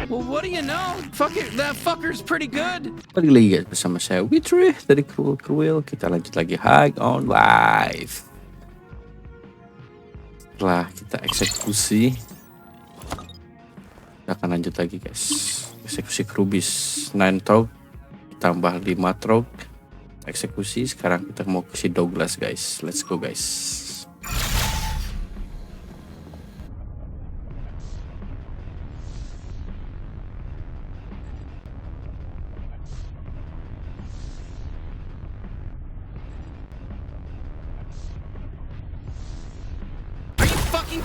Well, what do you know? Fuck it, that fucker's pretty good. Balik lagi guys bersama saya Witri dari Kruwil. Kita lanjut lagi Hang on Live. Setelah kita eksekusi, kita akan lanjut lagi guys. Eksekusi Krubis 9 truk tambah 5 truk. Eksekusi, sekarang kita mau ke si Douglas guys. Let's go guys.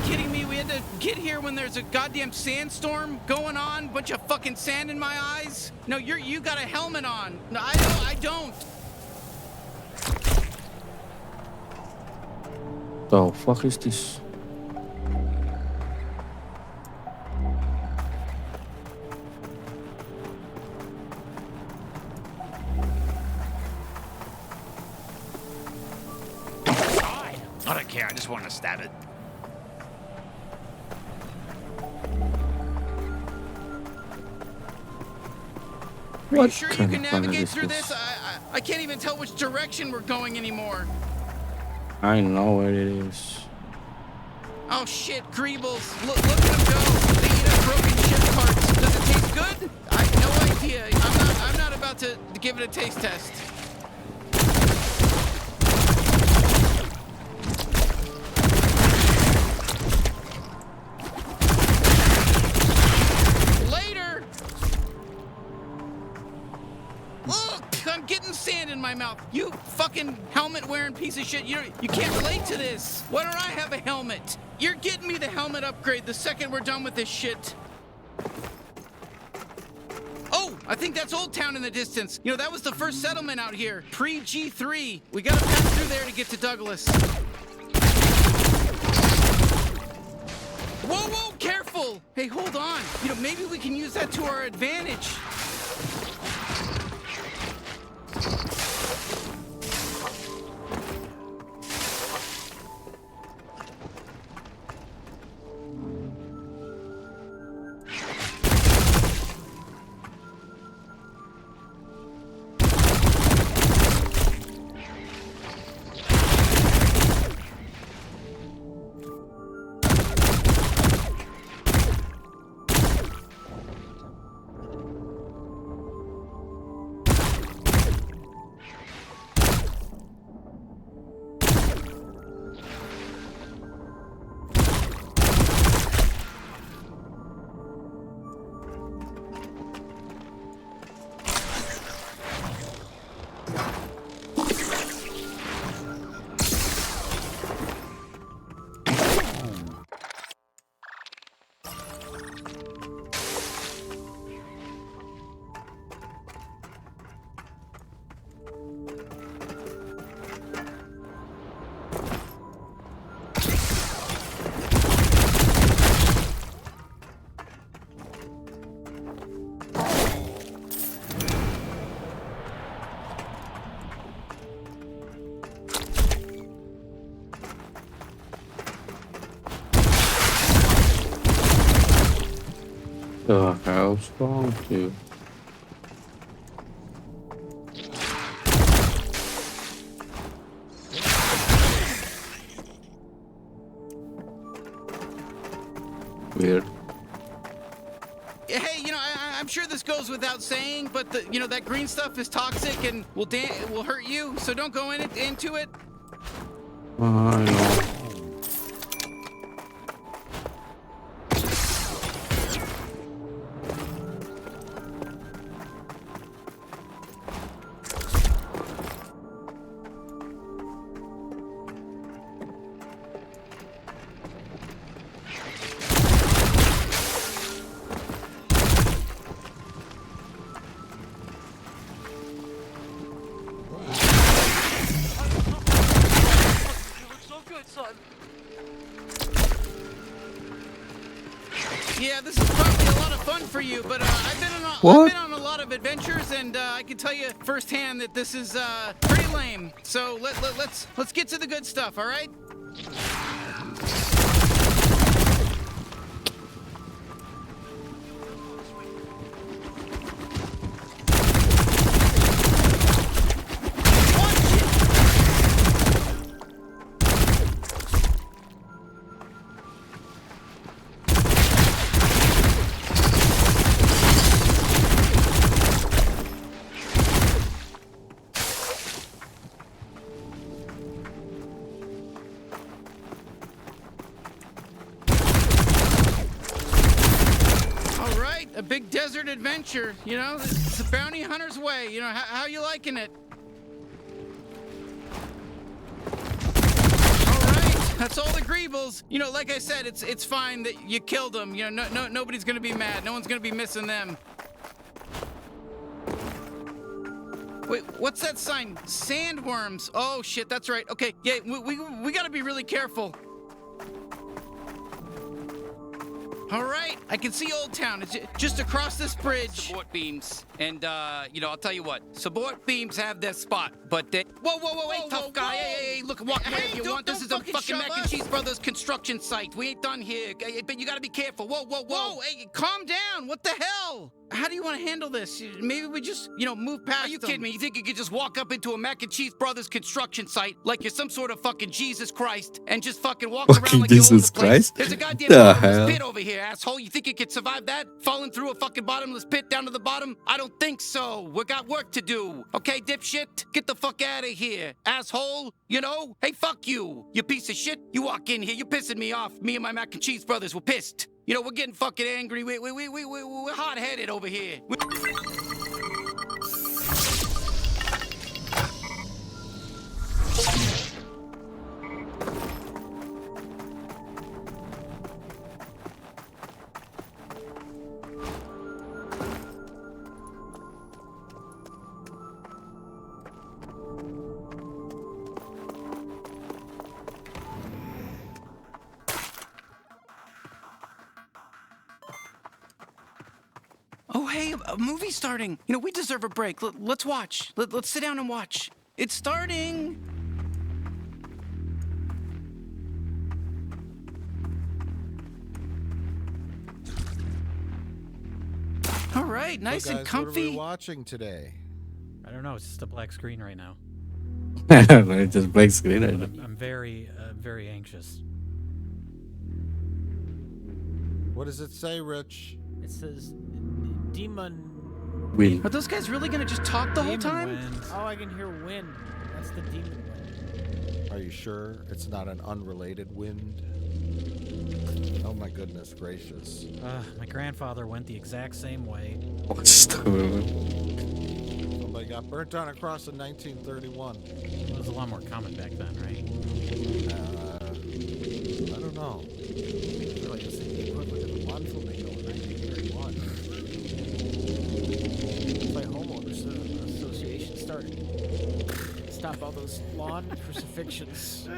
Kidding me? We had to get here when there's a goddamn sandstorm going on, bunch of fucking sand in my eyes. No, you got a helmet on. No, I don't. The fuck is this? I don't care, I just want to stab it. Are you sure you can navigate through this? I can't even tell which direction we're going anymore. I know where it is. Oh shit, Greebles. Look at them go. They eat up broken ship parts. Does it taste good? I have no idea. I'm not about to give it a taste test. My mouth. You fucking helmet wearing piece of shit. You can't relate to this. Why don't I have a helmet? You're getting me the helmet upgrade the second we're done with this shit. Oh, I think that's Old Town in the distance. You know, that was the first settlement out here. Pre-G3. We gotta pass through there to get to Douglas. Whoa, careful. Hey, hold on. You know, maybe we can use that to our advantage. The hell's wrong with you? Weird. Hey, you know, I'm sure this goes without saying, but that green stuff is toxic and will hurt you. So don't go into it. I know. Yeah, this is probably a lot of fun for you, but I've been on a lot of adventures, and I can tell you firsthand that this is pretty lame. So let's get to the good stuff, all right? desert adventure, you know? It's the bounty hunter's way. You know, how you liking it? All right, that's all the greebles. You know, like I said, it's fine that you killed them. You know, nobody's gonna be mad. No one's gonna be missing them. Wait, what's that sign? Sandworms. Oh shit, that's right. Okay, yeah, we gotta be really careful. All right, I can see Old Town. It's just across this bridge. Support beams. And, you know, I'll tell you what. Support beams have their spot, but they... Whoa, tough guy. Hey, look, walk away if you want. This is a fucking Mac and Cheese Brothers construction site. We ain't done here. But you gotta be careful. Whoa. Hey, calm down. What the hell? How do you want to handle this? Maybe we just, you know, move past Are you them. kidding me? You think you could just walk up into a Mac and Cheese Brothers construction site like you're some sort of fucking Jesus Christ and just fucking walk around like you own Jesus the place? Christ? There's a goddamn The bottomless hell? pit over here, asshole. You think you could survive that? Falling through a fucking bottomless pit down to the bottom? I don't think so. We got work to do. Okay, dipshit? Get the fuck out of here, asshole. You know? Hey, fuck you. You piece of shit. You walk in here. You're pissing me off. Me and my Mac and Cheese Brothers were pissed. You know, we're getting fucking angry. We're hot-headed over here. Oh, hey, a movie's starting. You know, we deserve a break. Let's watch. Let's sit down and watch. It's starting. All right, nice So and guys, comfy. What are we watching today? I don't know. It's just a black screen right now. I don't know, it just black screen right now. I'm very anxious. What does it say, Rich? It says demon. Win. Are those guys really gonna just talk the whole Demon time? wind. Oh, I can hear wind. That's the demon wind. Are you sure it's not an unrelated wind? Oh my goodness gracious. My grandfather went the exact same way. Somebody got burnt on a cross in 1931. It was a lot more common back then, right? I don't know. Really, it's the equivalent of a lawn flamingo in 1931. That's why homeowners association started. Stop all those lawn crucifixions.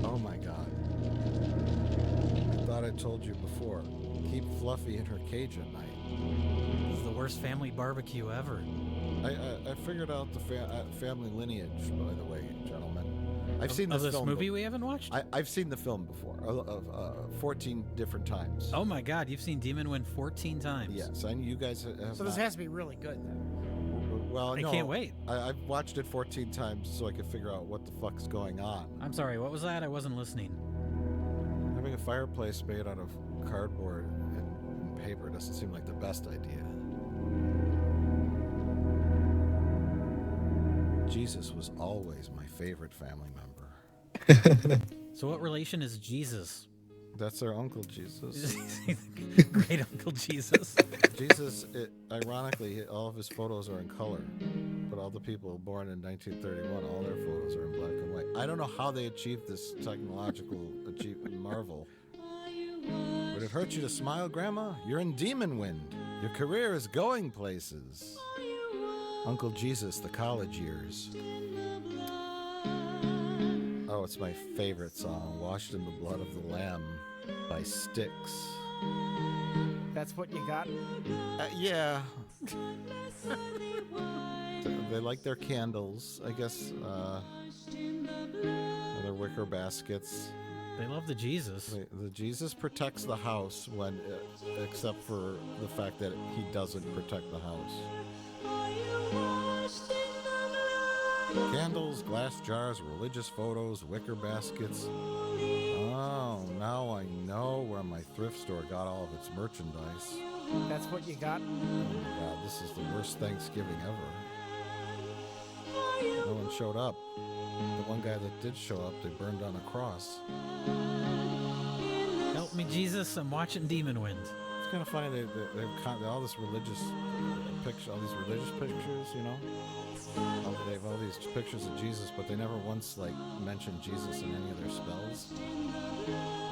Oh my god. I thought I told you before. Keep Fluffy in her cage at night. This is the worst family barbecue ever. I figured out the family lineage, by the way, gentlemen. I've seen Of this this film movie we haven't watched? I've seen the film before, 14 different times. Oh my god, you've seen Demon Wind 14 times. Yes, and you guys have So this not. has to be really good then. Well, I no, can't wait. I've watched it 14 times so I could figure out what the fuck's going on. I'm sorry, what was that? I wasn't listening. Having a fireplace made out of cardboard and paper doesn't seem like the best idea. Jesus was always my favorite family member. So what relation is Jesus? That's our Uncle Jesus. Great Uncle Jesus. Jesus, ironically, all of his photos are in color, but all the people born in 1931, all their photos are in black and white. I don't know how they achieved this technological marvel. Would it hurt you to smile, Grandma? You're in demon wind. Your career is going places. Uncle Jesus, the college years. Oh, it's my favorite song, Washed in the Blood of the Lamb by Styx. That's what you got? Yeah. They like their candles, I guess. Their wicker baskets. They love the Jesus. The Jesus protects the house when, except for the fact that he doesn't protect the house. Candles, glass jars, religious photos, wicker baskets. Oh, now I know where my thrift store got all of its merchandise. That's what you got? Oh my god, this is the worst Thanksgiving ever. No one showed up. The one guy that did show up, they burned on a cross. me Jesus, I'm watching Demon Wind. It's kind of funny. They're all this religious picture, all these religious pictures, you know. They have all these pictures of Jesus, but they never once like mention Jesus in any of their spells.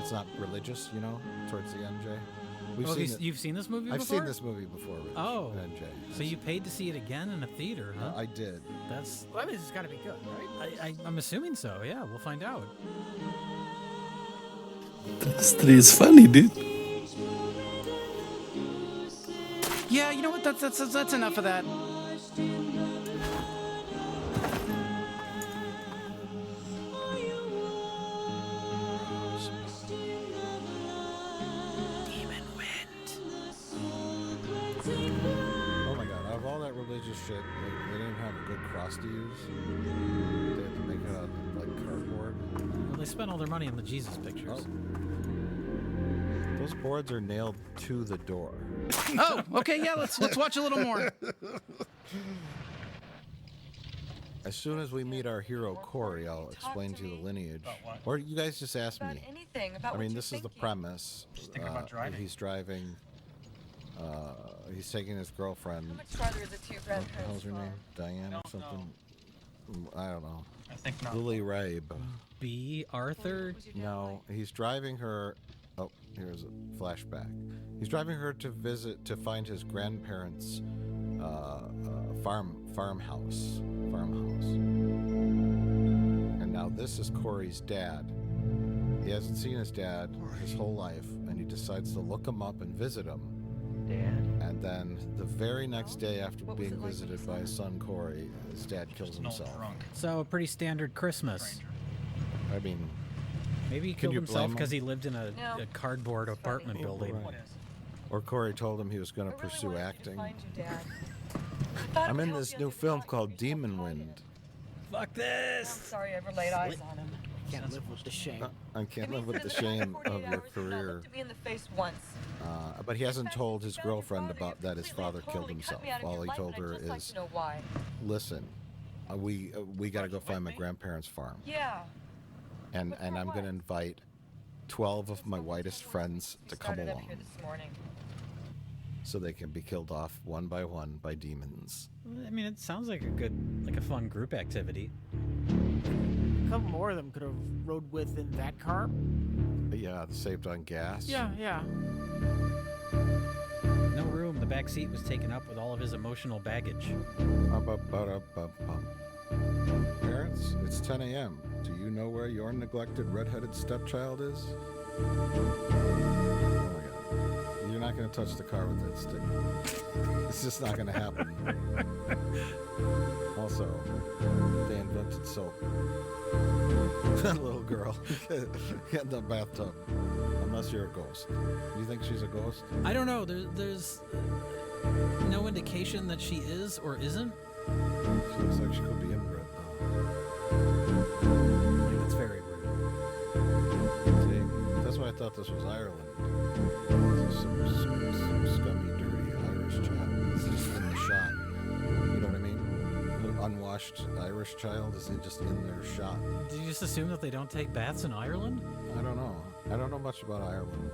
It's not religious, you know. Towards the end, Jay. You've seen this movie I've before? seen this movie before. Rich, Oh, NJ. so you paid to see it again in a theater, huh? I did. That's. Well, that means it's got to be good, right? I'm assuming so. Yeah, we'll find out. This 3 is funny, dude. Yeah, you know what? That's enough of that. Oh my God! Out of all that religious shit, they didn't have a good cross to use. They had to make it out of like cardboard. Well, they spent all their money on the Jesus pictures. Oh. Those boards are nailed to the door. Oh, okay, yeah, let's watch a little more. As soon as we meet our hero Corey, I'll explain to you the lineage. Or you guys just ask me. I mean, this is the premise. He's driving. He's taking his girlfriend. How much farther is it to your What grandparents' the hell's her farm? name? Diane or something? I don't know. I think not. Lily Rabe. B. Arthur. No, he's driving her. Oh, here's a flashback. He's driving her to find his grandparents' farmhouse. And now this is Corey's dad. He hasn't seen his dad his whole life, and he decides to look him up and visit him. And then the very next day after being visited by his son Corey, his dad kills himself. So a pretty standard Christmas. I mean, Maybe he Can killed you himself blame him? because he lived in a No. cardboard apartment building. or Corey told him he was going to I really pursue wanted to acting. find you, Dad. I thought it I'm would in help this you new if you film talked called to yourself Demon about it. Wind. Fuck I'm this! sorry I ever laid eyes on him. Can't live with the shame. I can't It live means with that the in past shame 48 of your hours, you've not career. looked at me in the face once. But he hasn't told his Found your girlfriend father, about you've that his completely father and killed totally cut himself. me out of your All he life, told and her I'd just like is, to know why. listen, we got to go find my grandparents' farm. Yeah. And But for I'm going what? to invite 12 of my whitest friends We to come started up along here this morning. so they can be killed off one by demons. I mean, it sounds like a fun group activity. A couple more of them could have rode with in that car. Yeah, saved on gas. Yeah. No room. The back seat was taken up with all of his emotional baggage. Parents, it's 10 a.m. Do you know where your neglected redheaded stepchild is? Oh my God. You're not going to touch the car with that stick. It's just not going to happen. Also, they invented soap. That little girl, get in the bathtub. Unless you're a ghost. You think she's a ghost? I don't know. There's no indication that she is or isn't. She looks like she could be inbred, though. I think that's very rude. See, that's why I thought this was Ireland. This is some scummy, dirty Irish child. It's just in the shot. You know what I mean? The unwashed Irish child is just in their shot. Did you just assume that they don't take baths in Ireland? I don't know. I don't know much about Ireland.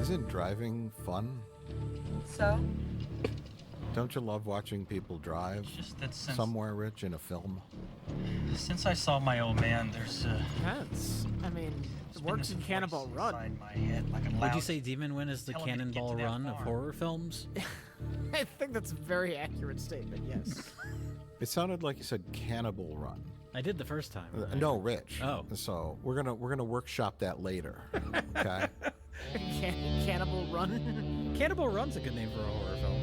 Isn't driving fun? So? Don't you love watching people drive Just that sense. somewhere, Rich, in a film? Since I saw my old man, there's Depends. I mean, it works in Cannonball Run. Would you say Demon Wind is the Cannonball Run of horror films? I think that's a very accurate statement, yes. It sounded like you said Cannibal Run. I did the first time. No, Rich. Oh. So we're gonna workshop that later. Okay. Cannibal Run? Cannibal Run's a good name for a horror film.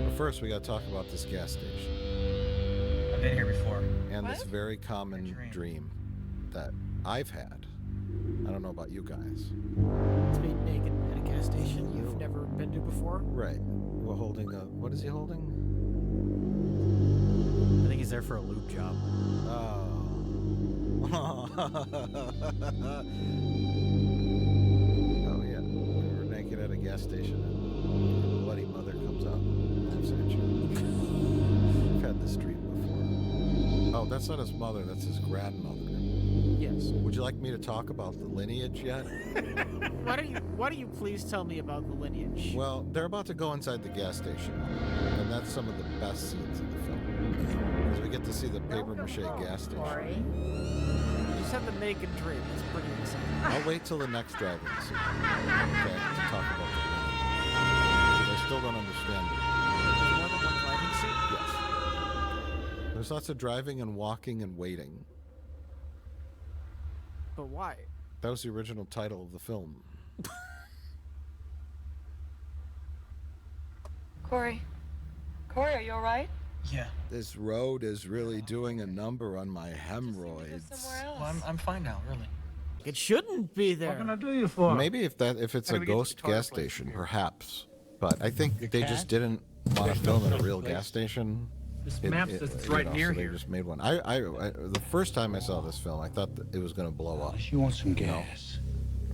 But first, we gotta talk about this gas station I've been here before. and this What? very common dream that I've had. I don't know about you guys. It's being naked at a gas station you've never been to before. Right. We're holding a. What is he holding? I think he's there for a lube job. Oh. Oh yeah. We were naked at a gas station and your bloody mother comes out and laughs at you. I've had this dream before. Oh, that's not his mother, that's his grandmother. Yes. Would you like me to talk about the lineage yet? Why don't you please tell me about the lineage? Well, they're about to go inside the gas station, and that's some of the best scenes in the film. Because we get to see the paper-mache gas station. You just have the naked dream. It's pretty insane. I'll wait till the next driving scene, okay, to talk about the lineage. Because I still don't understand it. There's more than one driving scene? Yes. There's lots of driving and walking and waiting. But why? That was the original title of the film. Corey, are you all right? Yeah. This road is really doing a number on my hemorrhoids. Somewhere else. Well, I'm fine now, really. It shouldn't be there. What can I do you for? Maybe if it's a ghost gas station, perhaps. But I think they just didn't want to film at a real gas station. This map says it's right near so here. They just made one. The first time I saw this film, I thought that it was going to blow up. You want some gas?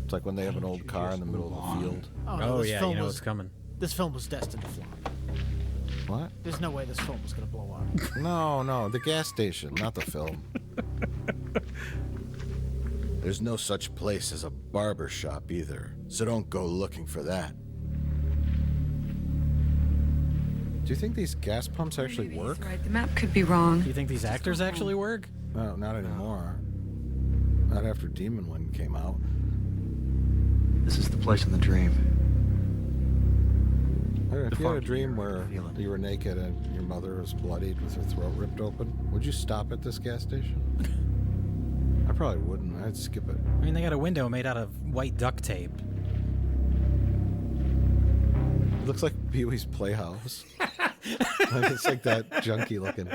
It's like when they have an old car in the middle of the field. Oh, yeah, you know what's coming. This film was destined to flop. What? There's no way this film was going to blow up. No, the gas station, not the film. There's no such place as a barber shop either, so don't go looking for that. Do you think these gas pumps actually work? Right, the map could be wrong. Do you think these actors actually work? No, not anymore. Not after Demon Wind came out. This is the place in the dream. If you had a dream where you were naked and your mother was bloodied with her throat ripped open, would you stop at this gas station? I probably wouldn't. I'd skip it. I mean, they got a window made out of white duct tape. It looks like Pee-wee's Playhouse. It's like that junky looking.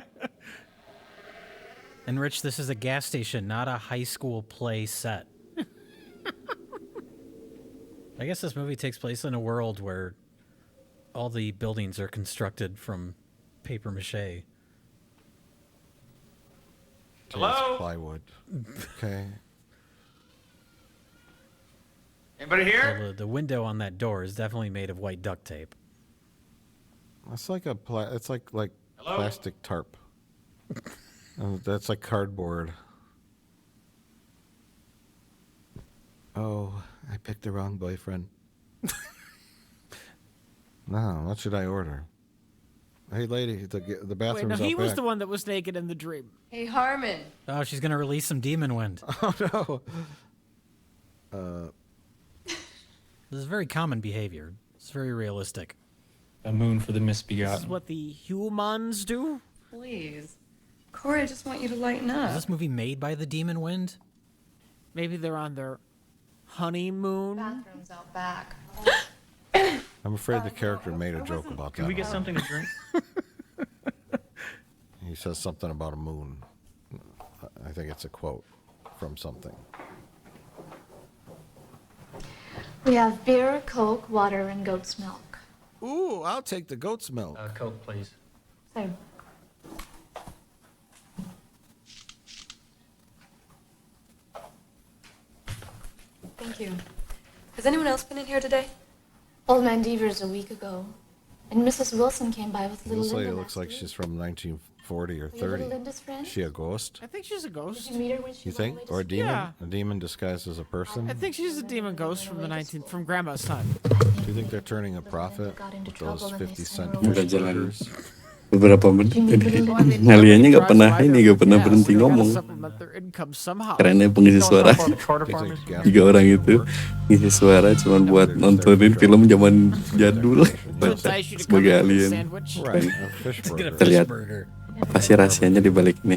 And Rich, this is a gas station, not a high school play set. I guess this movie takes place in a world where all the buildings are constructed from paper mache. Hello? Plywood. Okay. Anybody here? So the window on that door is definitely made of white duct tape. It's like it's like plastic tarp. That's like cardboard. Oh, I picked the wrong boyfriend. No, what should I order? Hey, lady, the Wait, bathroom's no, he out was back. the one that was naked in the dream. Hey, Harmon. Oh, she's going to release some demon wind. Oh, no. This is very common behavior. It's very realistic. A moon for the This is misbegotten. what the humans do? Please. Corey, I just want you to lighten up. Is this movie made by the demon wind? Maybe they're on their honeymoon? Bathroom's out back. I'm afraid the character made a joke about that. Can we get something to drink? He says something about a moon. I think it's a quote from something. We have beer, Coke, water, and goat's milk. Ooh, I'll take the goat's milk. Coke, please. Same. Thank you. Has anyone else been in here today? Old Man Deaver's a week ago. And Mrs. Wilson came by with little This lady Linda looks last like week. she's from 1940 or Were you little 30. Linda's friend? Is she a ghost? I think she's a Did ghost. you meet her when she You went think? away to Or a school? demon? Yeah. A demon disguised as a person? I think she's a demon ghost from from Grandma's time. I think Do you think they're turning a Linda profit got into with those trouble and they 50 sent cent her away. fish Udah jalan burgers? beberapa menit ini. Ngaliannya nggak pernah ini, nggak pernah berhenti ngomong. Karena pengisi suara tiga orang itu ngisi suara cuma buat nontonin film zaman jadul sebagai alien. Right, a fish burger. Kita lihat apa sih rahasianya di balik ini.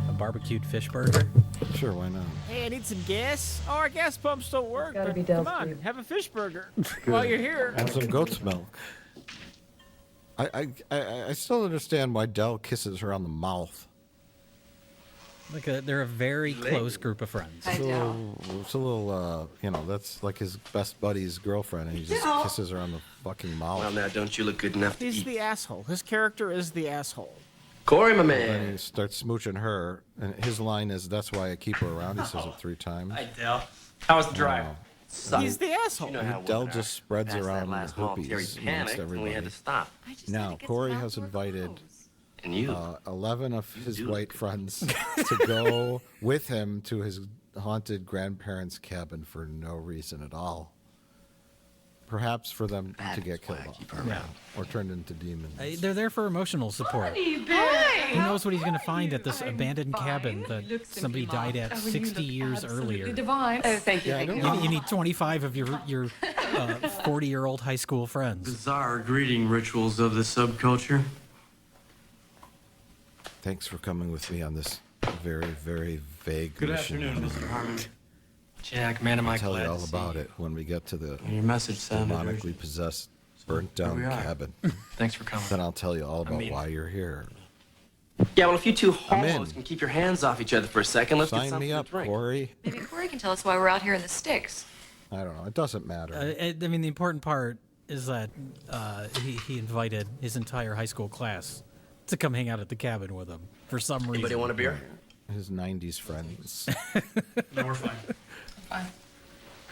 A barbecued fish burger? Sure, why not? Hey, I need some gas. Oh, our gas pumps don't work. gotta But be come Dell's on, food. have a fish burger while you're here. And some goat's milk. I still understand why Dell kisses her on the mouth. They're a very close group of friends. I know. It's a little, that's like his best buddy's girlfriend, and he just kisses her on the fucking mouth. Well, now, don't you look good enough to He's eat? the asshole. His character is the asshole. Corey, my And man. he starts smooching her, and his line is, "That's why I keep her around." He says it 3 times. Hi, Dell. How was the drive? He's the asshole. You know how Dell women just are. spreads Past around that last the mall, Terry hoopies amongst panicked, and we everybody. had to stop. I just Now, had to get Corey some has outdoor invited clothes. And you? 11 of his do white friends to go with him to his haunted grandparents' cabin for no reason at all. Perhaps for them to get killed off, or turned into demons. They're there for emotional support. Hi. Who knows what he's going to find at this abandoned cabin that somebody died at 60 years earlier? Divine. Oh, thank you. You need 25 of your 40-year-old high school friends. Bizarre greeting rituals of the subculture. Thanks for coming with me on this very, very vague Good mission. afternoon, Mr. Harmon. Jack, man, am I I'll tell glad you all to see about you. it when we get to the Your message sounded demonically urgent. possessed, burnt down we are. cabin. Thanks for coming. Then I'll tell you all about mean- why you're here. Yeah, well, if you two I'm in. homos can keep your hands off each other for a second, let's get Sign something me up, to drink. Corey. Maybe Corey can tell us why we're out here in the sticks. I don't know. It doesn't matter. I mean, the important part is that he invited his entire high school class to come hang out at the cabin with him for some reason. Anybody want a beer? His 90s friends. No, we're fine. Fine.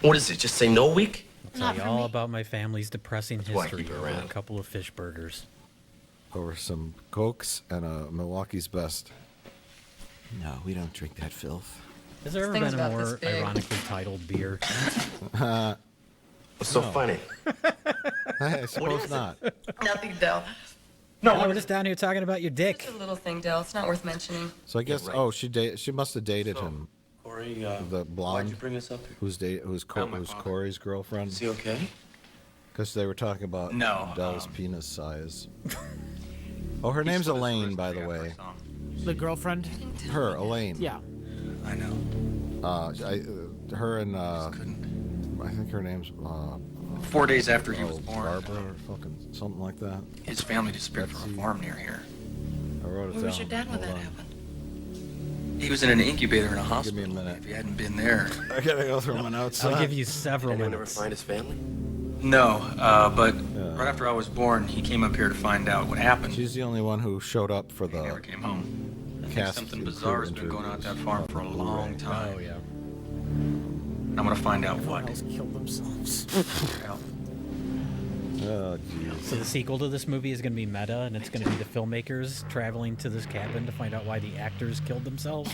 What is it, just say no week? I'll tell you all about my family's depressing why I history keep it over a around. couple of fish burgers. Over some Cokes and a Milwaukee's Best. No, we don't drink that filth. Has there ever thing's been a about this more big. ironically titled beer? What's so funny? I suppose not. Nothing, Del. No, we're just down here talking about your dick. It's a little thing, Del. It's not worth mentioning. So I guess, right. oh, she must have dated him. Corey, The why'd blonde you bring us up here? who's Found my father. Corey's girlfriend. Is he okay? Because they were talking about No, Dell's penis size. Oh, her name's Elaine, by the way. The girlfriend? Her, Elaine. Yeah. I know. Her and I think her name's 4 days after he was born, Barbara or fucking something like that. his family disappeared from a farm near here. I wrote it Where down. was your dad when Hold that on. happened? He was in an incubator in a hospital. Give me a minute. If he hadn't been there. I gotta go through my notes. I'll give you several Anyone ever minutes. find his family? No, but Yeah. right after I was born, he came up here to find out what happened. She's the only one who showed up for He never the came home. I think cast. something and bizarre crew has been going on at that interviews. farm for a long time. Oh, yeah. I'm gonna find out Everyone what. else killed themselves. Yeah. Oh, jeez. So the sequel to this movie is going to be meta, and it's going to be the filmmakers traveling to this cabin to find out why the actors killed themselves.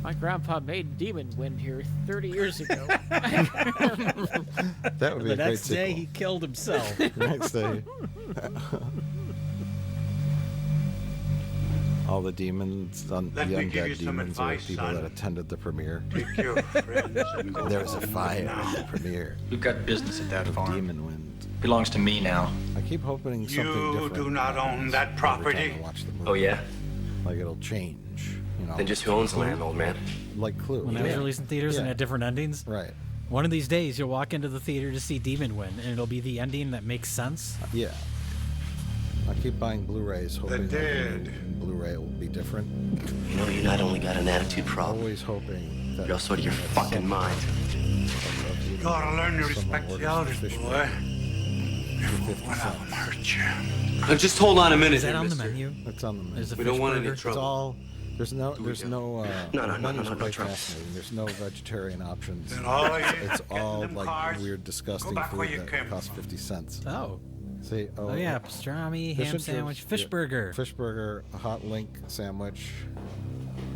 My grandpa made Demon Wind here 30 years ago. That would be The a great next day, sequel. he killed himself. Next day. All the demons, the Let me give you undead some demons, are advice, people son. that attended the premiere. Take your friends and go There was a home fire now. at the premiere. We've got business at that farm. Demon Wind. Belongs to me now. I keep hoping something You different. do not happens own that every time property. I watch the movie. Oh, yeah? Like it'll change. You know. Then just who owns the land, old man? Like Clue. When that was released in theaters and Yeah. had different endings. Right. One of these days, you'll walk into the theater to see Demon Win, and it'll be the ending that makes sense. Yeah. I keep buying Blu-rays, hoping that the dead. new Blu-ray will be different. You know, you not only got an attitude problem, Always hoping that you're also out of your that fucking some- mind. You gotta learn to someone respect the orders elders, fish boy. burger Before for 50 one of them cents. hurt you. Just hold on a minute Is that here, on the mister. menu? It's on the menu. There's a We fish don't want any burger. It's all. There's no. No, The menu's no quite trouble. fascinating. There's no vegetarian options. Then all of you It's get in all them like cars, weird, disgusting go back food where you that came costs from. 50 cents. Oh. See, Oh, yeah. Pastrami, fish ham and sandwich, chips, fish yeah. burger. Fish burger, a hot link sandwich.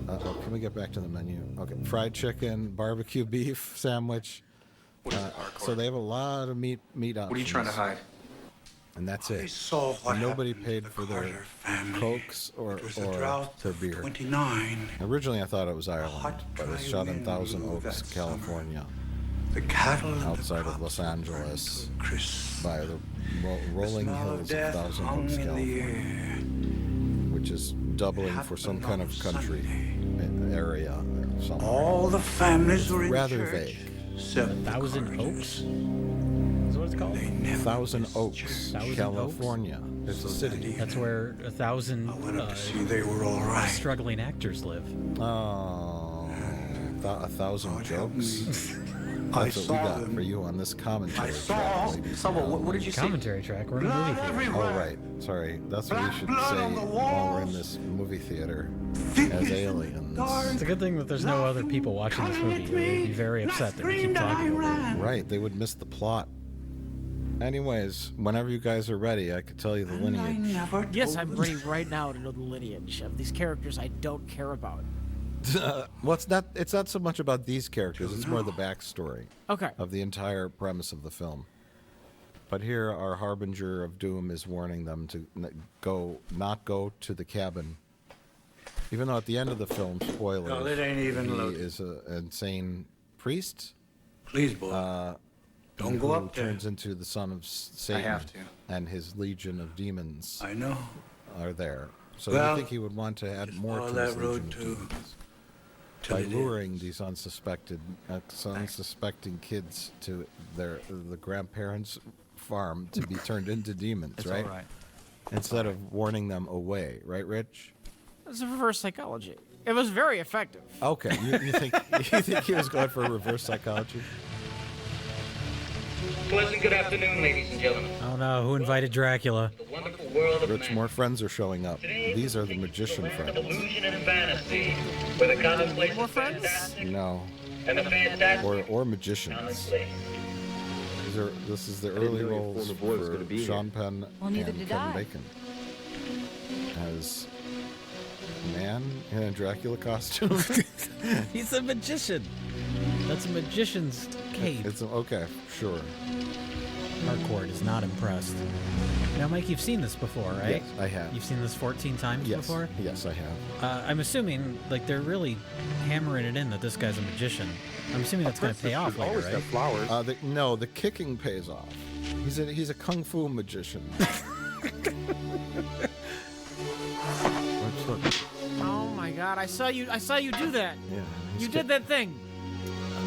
Can we get back to the menu? Okay, fried chicken, barbecue beef sandwich. So they have a lot of meat options. What are you trying to hide? And that's I it. saw what Nobody happened to paid the for their Carter family. Cokes or It was a drought their of beer. 29. Originally, I thought it was Ireland, hot, but it's dry shot in wind Thousand blew Oaks, that summer. California, The cattle and outside the of Los crops burned Angeles, to a crisp. by the rolling Smell of hills of death Thousand hung Oaks, in the California, air. which is doubling for some kind of country area or something. All the families were in rather church. vague. Except the Thousand Carters. Oaks? Is what it's called? They never Thousand missed Oaks, Thousand Oaks? California. It's a city. That's where 1,000 I went up to see they were all right. struggling actors live. Oh, 1,000 jokes. I That's what we saw got them. for you on this commentary I track, saw- ladies So, and what gentlemen. did you see? Commentary track. We're in a movie Blood theater. Oh, everywhere. right. Sorry. That's what we Black should blood say on the while we're in walls. this movie theater as Figures aliens. It's a good thing that there's no other people watching this movie. They would be very upset that we keep talking over it. Right. They would miss the plot. Anyways, whenever you guys are ready, I could tell you the lineage. Yes, I'm ready right now to know the lineage of these characters I don't care about. Well, it's not so much about these characters. It's more the backstory. Okay. Of the entire premise of the film. But here, our harbinger of doom is warning them to not go to the cabin. Even though at the end of the film, spoiler, No, it ain't even he loaded. is an insane priest. Please, boy. Don't go up there. Turns into the son of Satan. have to. And his legion of demons. I know. Are there. So Well, you think he would want to add more to follow his that legion road of too. demons till by it luring these unsuspecting kids to the grandparents' farm to be turned into demons, It's right? all right. Instead of warning them away, right, Rich? It's a reverse psychology. It was very effective. Okay, you think he was going for reverse psychology? Pleasant good afternoon, ladies and gentlemen. Oh no, who invited Dracula? The wonderful world of Rich, magic. more friends are showing up. These are the magician Land of friends. illusion and fantasy, where the commonplace More is friends? fantastic No, and the fantastic or magicians. commonplace. This is the early know your roles form of voice was for gonna be Sean Penn Well, neither and did Kevin I. Bacon as a man in a Dracula costume. He's a magician. That's a magician's cape. Okay, sure. Harcourt is not impressed. Now, Mike, you've seen this before, right? Yes, I have. You've seen this 14 times before? Yes, I have. I'm assuming, like, they're really hammering it in that this guy's a magician. I'm assuming that's going to pay off later, right? flowers. No, the kicking pays off. He's a kung fu magician. Let's look. Oh my god, I saw you do that. Yeah. You did that thing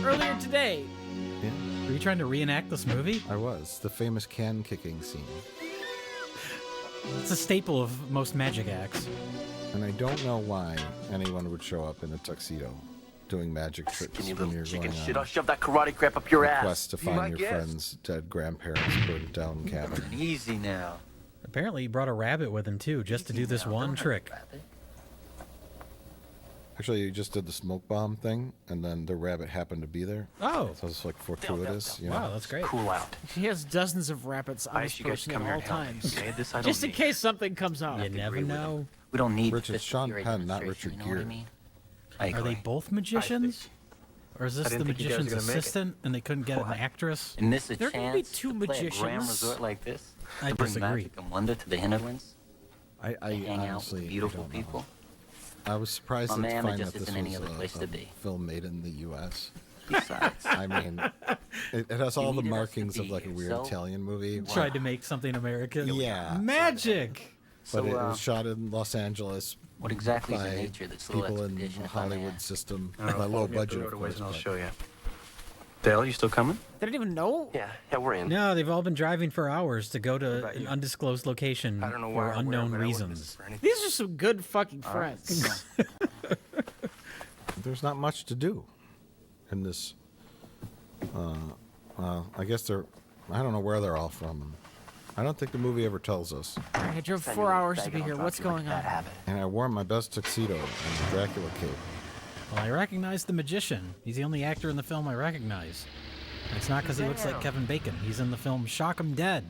earlier today. Yeah, Were you trying to reenact this movie? I was. The famous can kicking scene. It's a staple of most magic acts. And I don't know why anyone would show up in a tuxedo doing magic tricks Skinny when little you're chicken going shit. on I'll shove that karate crap up your a ass. quest to Be my find your guest. friend's dead grandparents' burned down cabin. Easy now. Apparently, he brought a rabbit with him, too, just to do this one trick. Actually, you just did the smoke bomb thing, and then the rabbit happened to be there. Oh. So it's like fortuitous. You know? Wow, that's great. Cool out. He has dozens of rabbits on I his asked you guys to person come at here all and help me, times. okay? This I don't Just in need. case something comes out. You never know. We don't need Rich, it's Sean fifth-degree Penn, not demonstration, Richard you know what I Gere. mean? I Are they agree. both magicians? Or is this I the didn't think you guys were magician's gonna make it. assistant and they couldn't get an actress? And miss a There can chance be two to play a grand magicians. resort like this? I to bring disagree. magic and wonder to the hinterlands? I Hang out honestly with beautiful don't know. people? I was surprised My to man, find it just that this isn't any was other place a to be. film made in the U.S. Besides, I mean, it has all the needed us to markings of be like a here, weird so- Italian movie. Tried to make something American. Yeah. Magic! But So, it was shot in Los Angeles what exactly is the by nature of this little people in expedition, the if I may Hollywood ask? system. I don't know, By low follow me up the budget, of roadways course. and I'll but- show you. Dale, you still coming? They didn't even know. Yeah, we're in. No, they've all been driving for hours to go to about an you? undisclosed location I don't know for why or where, unknown but I wouldn't miss reasons. it for anything. These are some good fucking friends. There's not much to do in this. I guess they're. I don't know where they're all from. I don't think the movie ever tells us. I drove 4 hours to be here. What's going on? And I wore my best tuxedo and the Dracula cape. Well, I recognize the magician. He's the only actor in the film I recognize. And it's not because he looks like Kevin Bacon. He's in the film Shock 'Em Dead,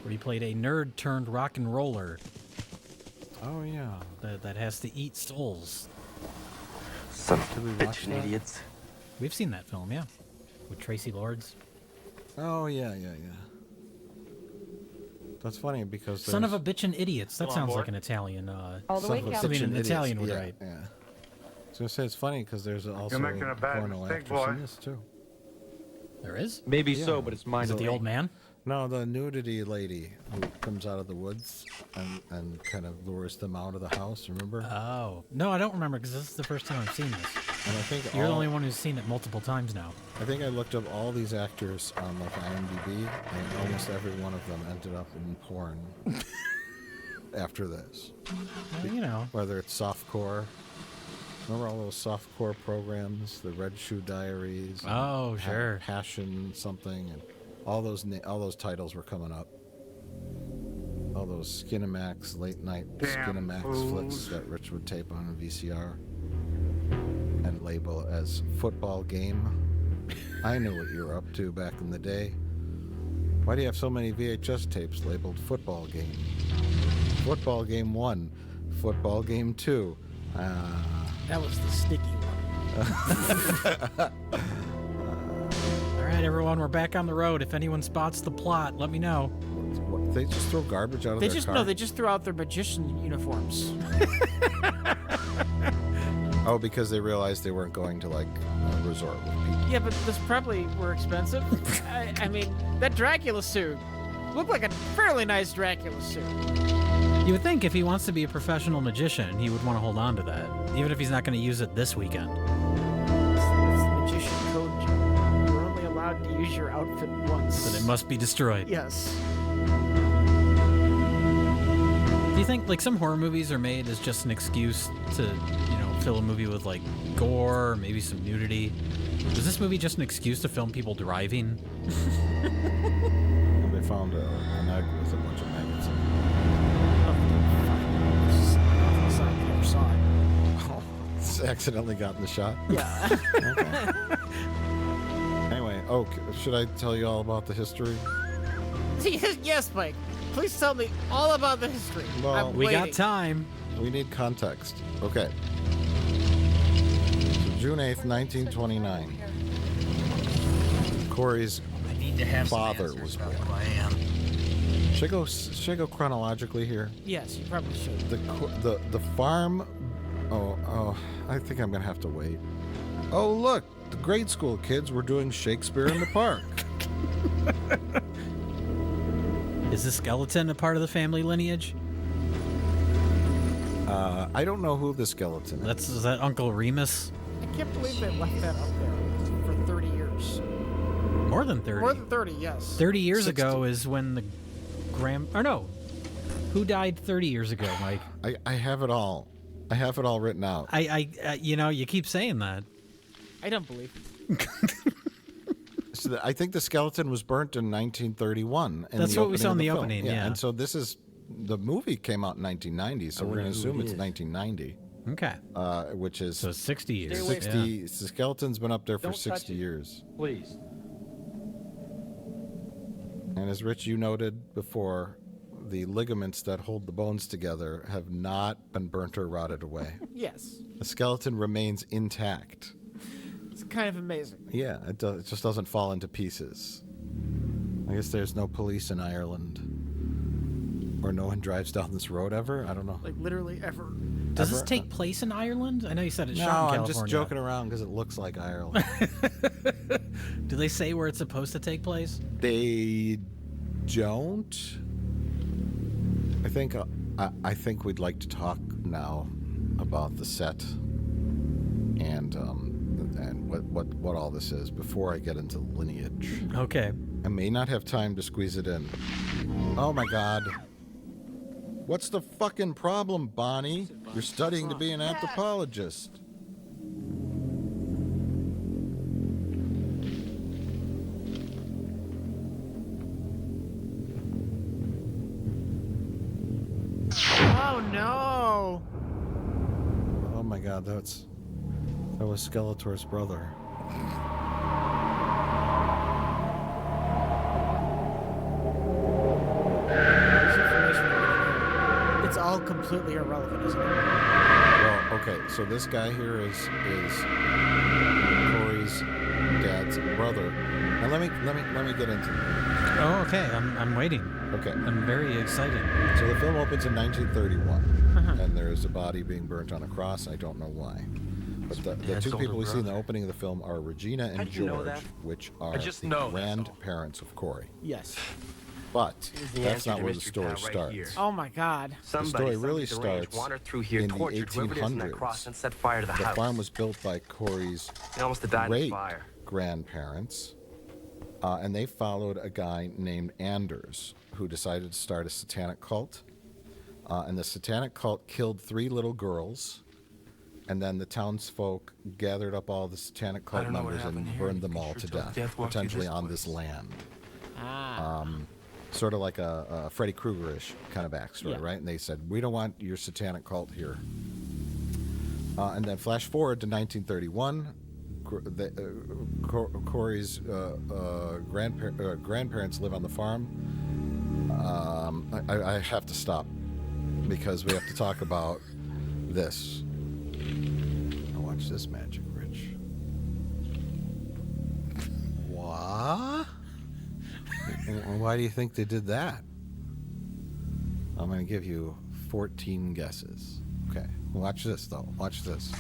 where he played a nerd turned rock and roller Oh yeah. that has to eat souls. Son of Did we a watch bitch, that? idiots. We've seen that film, yeah, with Tracy Lords. Oh yeah. That's funny because Son of a there's- bitchin' idiots. That Go on sounds board. like an Italian. All the Son way, of a Cal. Something bitchin' an idiots. Italian would yeah, write. Yeah. I was gonna say it's funny because there's also making a a bad porno mistake, actress boy. in this too. There is? Maybe Yeah. so, but it's mine. Is it the old man? No, the nudity lady who comes out of the woods and kind of lures them out of the house. Remember? Oh. No, I don't remember because this is the first time I've seen this. And I think You're the only one who's seen it multiple times now. I think I looked up all these actors on like IMDb, and almost every one of them ended up in porn after this. Well, you know. Whether it's softcore. Remember all those softcore programs, the Red Shoe Diaries? and Oh, sure. Passion something, and all those titles were coming up. All those Skinamax late night Damn Skinamax fools. flicks that Rich would tape on a VCR and label as football game. I knew what you were up to back in the day. Why do you have so many VHS tapes labeled football game? Football game 1, football game 2. That was the sticky one. All right, everyone, we're back on the road. If anyone spots the plot, let me know. What, they just throw garbage out of their car? No, they just threw out their magician uniforms. Oh, because they realized they weren't going to like a resort with people. Yeah, but this probably were expensive. I mean, that Dracula suit looked like a fairly nice Dracula suit. You would think if he wants to be a professional magician, he would want to hold on to that, even if he's not going to use it this weekend. It's the magician code. You're only allowed to use your outfit once. Then it must be destroyed. Yes. Do you think like some horror movies are made as just an excuse to, fill a movie with like gore, maybe some nudity? Is this movie just an excuse to film people driving? And they found an egg with a bunch of maggots in it. Never saw it. Oh, it's accidentally gotten the shot? Yeah. Okay. Anyway, should I tell you all about the history? Yes, Mike. Please tell me all about the history. Well, we got time. We need context. Okay. So June 8th, 1929. Corey's father was born. Should I go chronologically here? Yes, you probably should. The farm. Oh, I think I'm gonna have to wait. Oh, look, the grade school kids were doing Shakespeare in the park. Is the skeleton a part of the family lineage? I don't know who the skeleton is. Is that Uncle Remus? I can't believe they left that up there for 30 years. More than 30. More than 30, yes. 30 years 60. ago is when the who died 30 years ago, Mike? I have it all. I have it all written out. You keep saying that. I don't believe it. So I think the skeleton was burnt in 1931. That's what we saw in the opening, yeah. And so the movie came out in 1990, so we're going to assume it's 1990. Okay. Which is... So 60 years. 60. Yeah. The skeleton's been up there for Don't 60 years. Please. And as Rich, you noted before, the ligaments that hold the bones together have not been burnt or rotted away. Yes. The skeleton remains intact. It's kind of amazing. Yeah, it just doesn't fall into pieces. I guess there's no police in Ireland. Or no one drives down this road ever? I don't know. Like, literally ever. Does this take place in Ireland? I know you said it's shot in California. No, I'm just joking around because it looks like Ireland. Do they say where it's supposed to take place? They don't. I think we'd like to talk now about the set and what all this is before I get into lineage. Okay. I may not have time to squeeze it in. Oh my God. What's the fucking problem, Bonnie? You're studying to be an anthropologist. Oh no! Oh my God, that was Skeletor's brother. It's all completely irrelevant, isn't it? Well, okay, so this guy here is Corey's dad's brother. Now let me get into it. Oh, okay. I'm waiting. Okay. I'm very excited. So the film opens in 1931, and there's a body being burnt on a cross. I don't know why. But the two people we see in the opening of the film are Regina and George, which are the grandparents of Corey. Yes. But that's not where the story starts. Oh my God. The story really starts in the 1800s. And set fire to the house. farm was built by Corey's He almost died in the great fire. grandparents, and they followed a guy named Anders who decided to start a satanic cult. And the satanic cult killed 3 little girls, and then the townsfolk gathered up all the satanic cult members and burned them all to death, potentially on this land. Sort of like a Freddy Krueger-ish kind of backstory, right? And they said, we don't want your satanic cult here. And then flash forward to 1931, Corey's grandparents live on the farm. I have to stop because we have to talk about this. Now watch this magic, Rich. What? Why do you think they did that? I'm going to give you 14 guesses. Okay, watch this though. Watch this.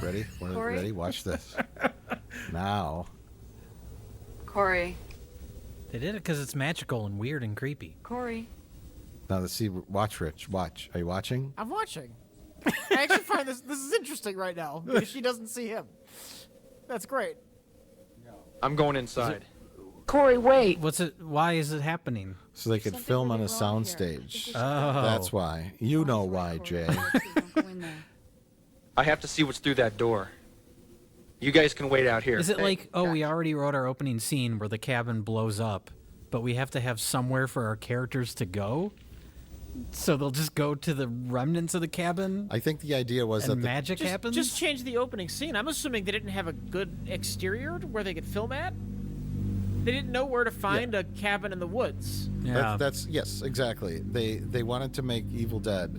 Ready? Ready? Watch this. Now. Corey. They did it because it's magical and weird and creepy. Corey. Now let's see. Watch, Rich. Watch. Are you watching? I'm watching. I actually find this is interesting right now because she doesn't see him. That's great. I'm going inside. Corey, wait. What's it? Why is it happening? So they could film on a soundstage. Oh. That's why. You know why, Jay. I have to see what's through that door. You guys can wait out here. Is it like, oh, we already wrote our opening scene where the cabin blows up, but we have to have somewhere for our characters to go? So they'll just go to the remnants of the cabin? I think the idea was that magic happens? Just change the opening scene. I'm assuming they didn't have a good exterior where they could film at. They didn't know where to find a cabin in the woods. Yeah. That's yes, exactly. They wanted to make Evil Dead,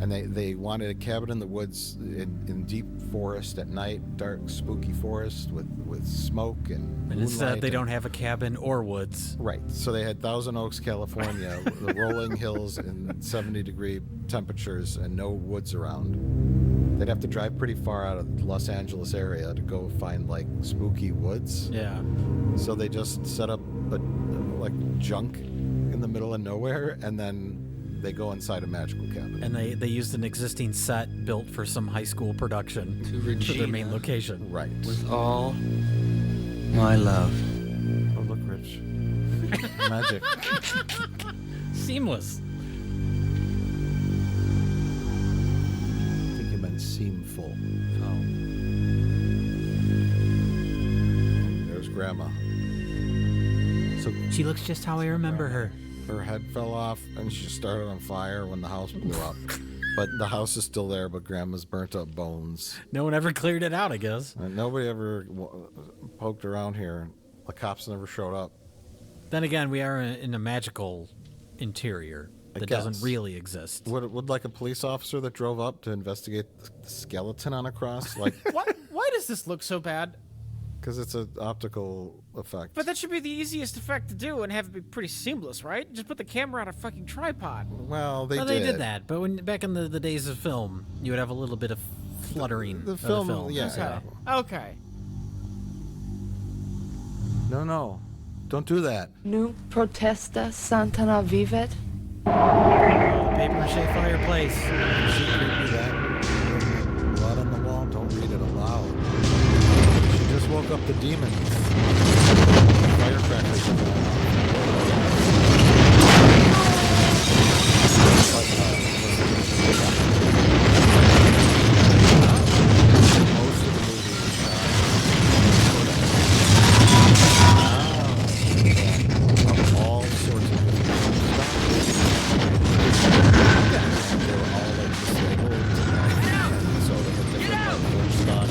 and they wanted a cabin in the woods in deep forest at night, dark, spooky forest with smoke and instead they don't have a cabin or woods. Right. So they had Thousand Oaks, California, the rolling hills and 70-degree temperatures and no woods around. They'd have to drive pretty far out of the Los Angeles area to go find like spooky woods. Yeah. So they just set up like junk in the middle of nowhere, and then they go inside a magical cabin. And they used an existing set built for some high school production for their main location. Right. With all my love. Oh, look, Rich. Magic. Seamless. I think you meant seamful. Oh. There's Grandma. So she looks just how I remember her. Her head fell off and she started on fire when the house blew up. But the house is still there, but Grandma's burnt up bones. No one ever cleared it out, I guess. And nobody ever poked around here. The cops never showed up. Then again, we are in a magical interior that doesn't really exist. Would like a police officer that drove up to investigate the skeleton on a cross? Like, Why does this look so bad? Because it's an optical effect. But that should be the easiest effect to do and have it be pretty seamless, right? Just put the camera on a fucking tripod. Well, they did that, but back in the days of film, you would have a little bit of fluttering. The film. Yeah. Okay. No. Don't do that. Nu protesta Santana vivet. Paper-mache fireplace. Blood on the wall. Don't read it aloud. She just woke up the demons. Firecrackers are going off. Most of the movie is all sorts of different they were all like disabled and so they had different like film stock.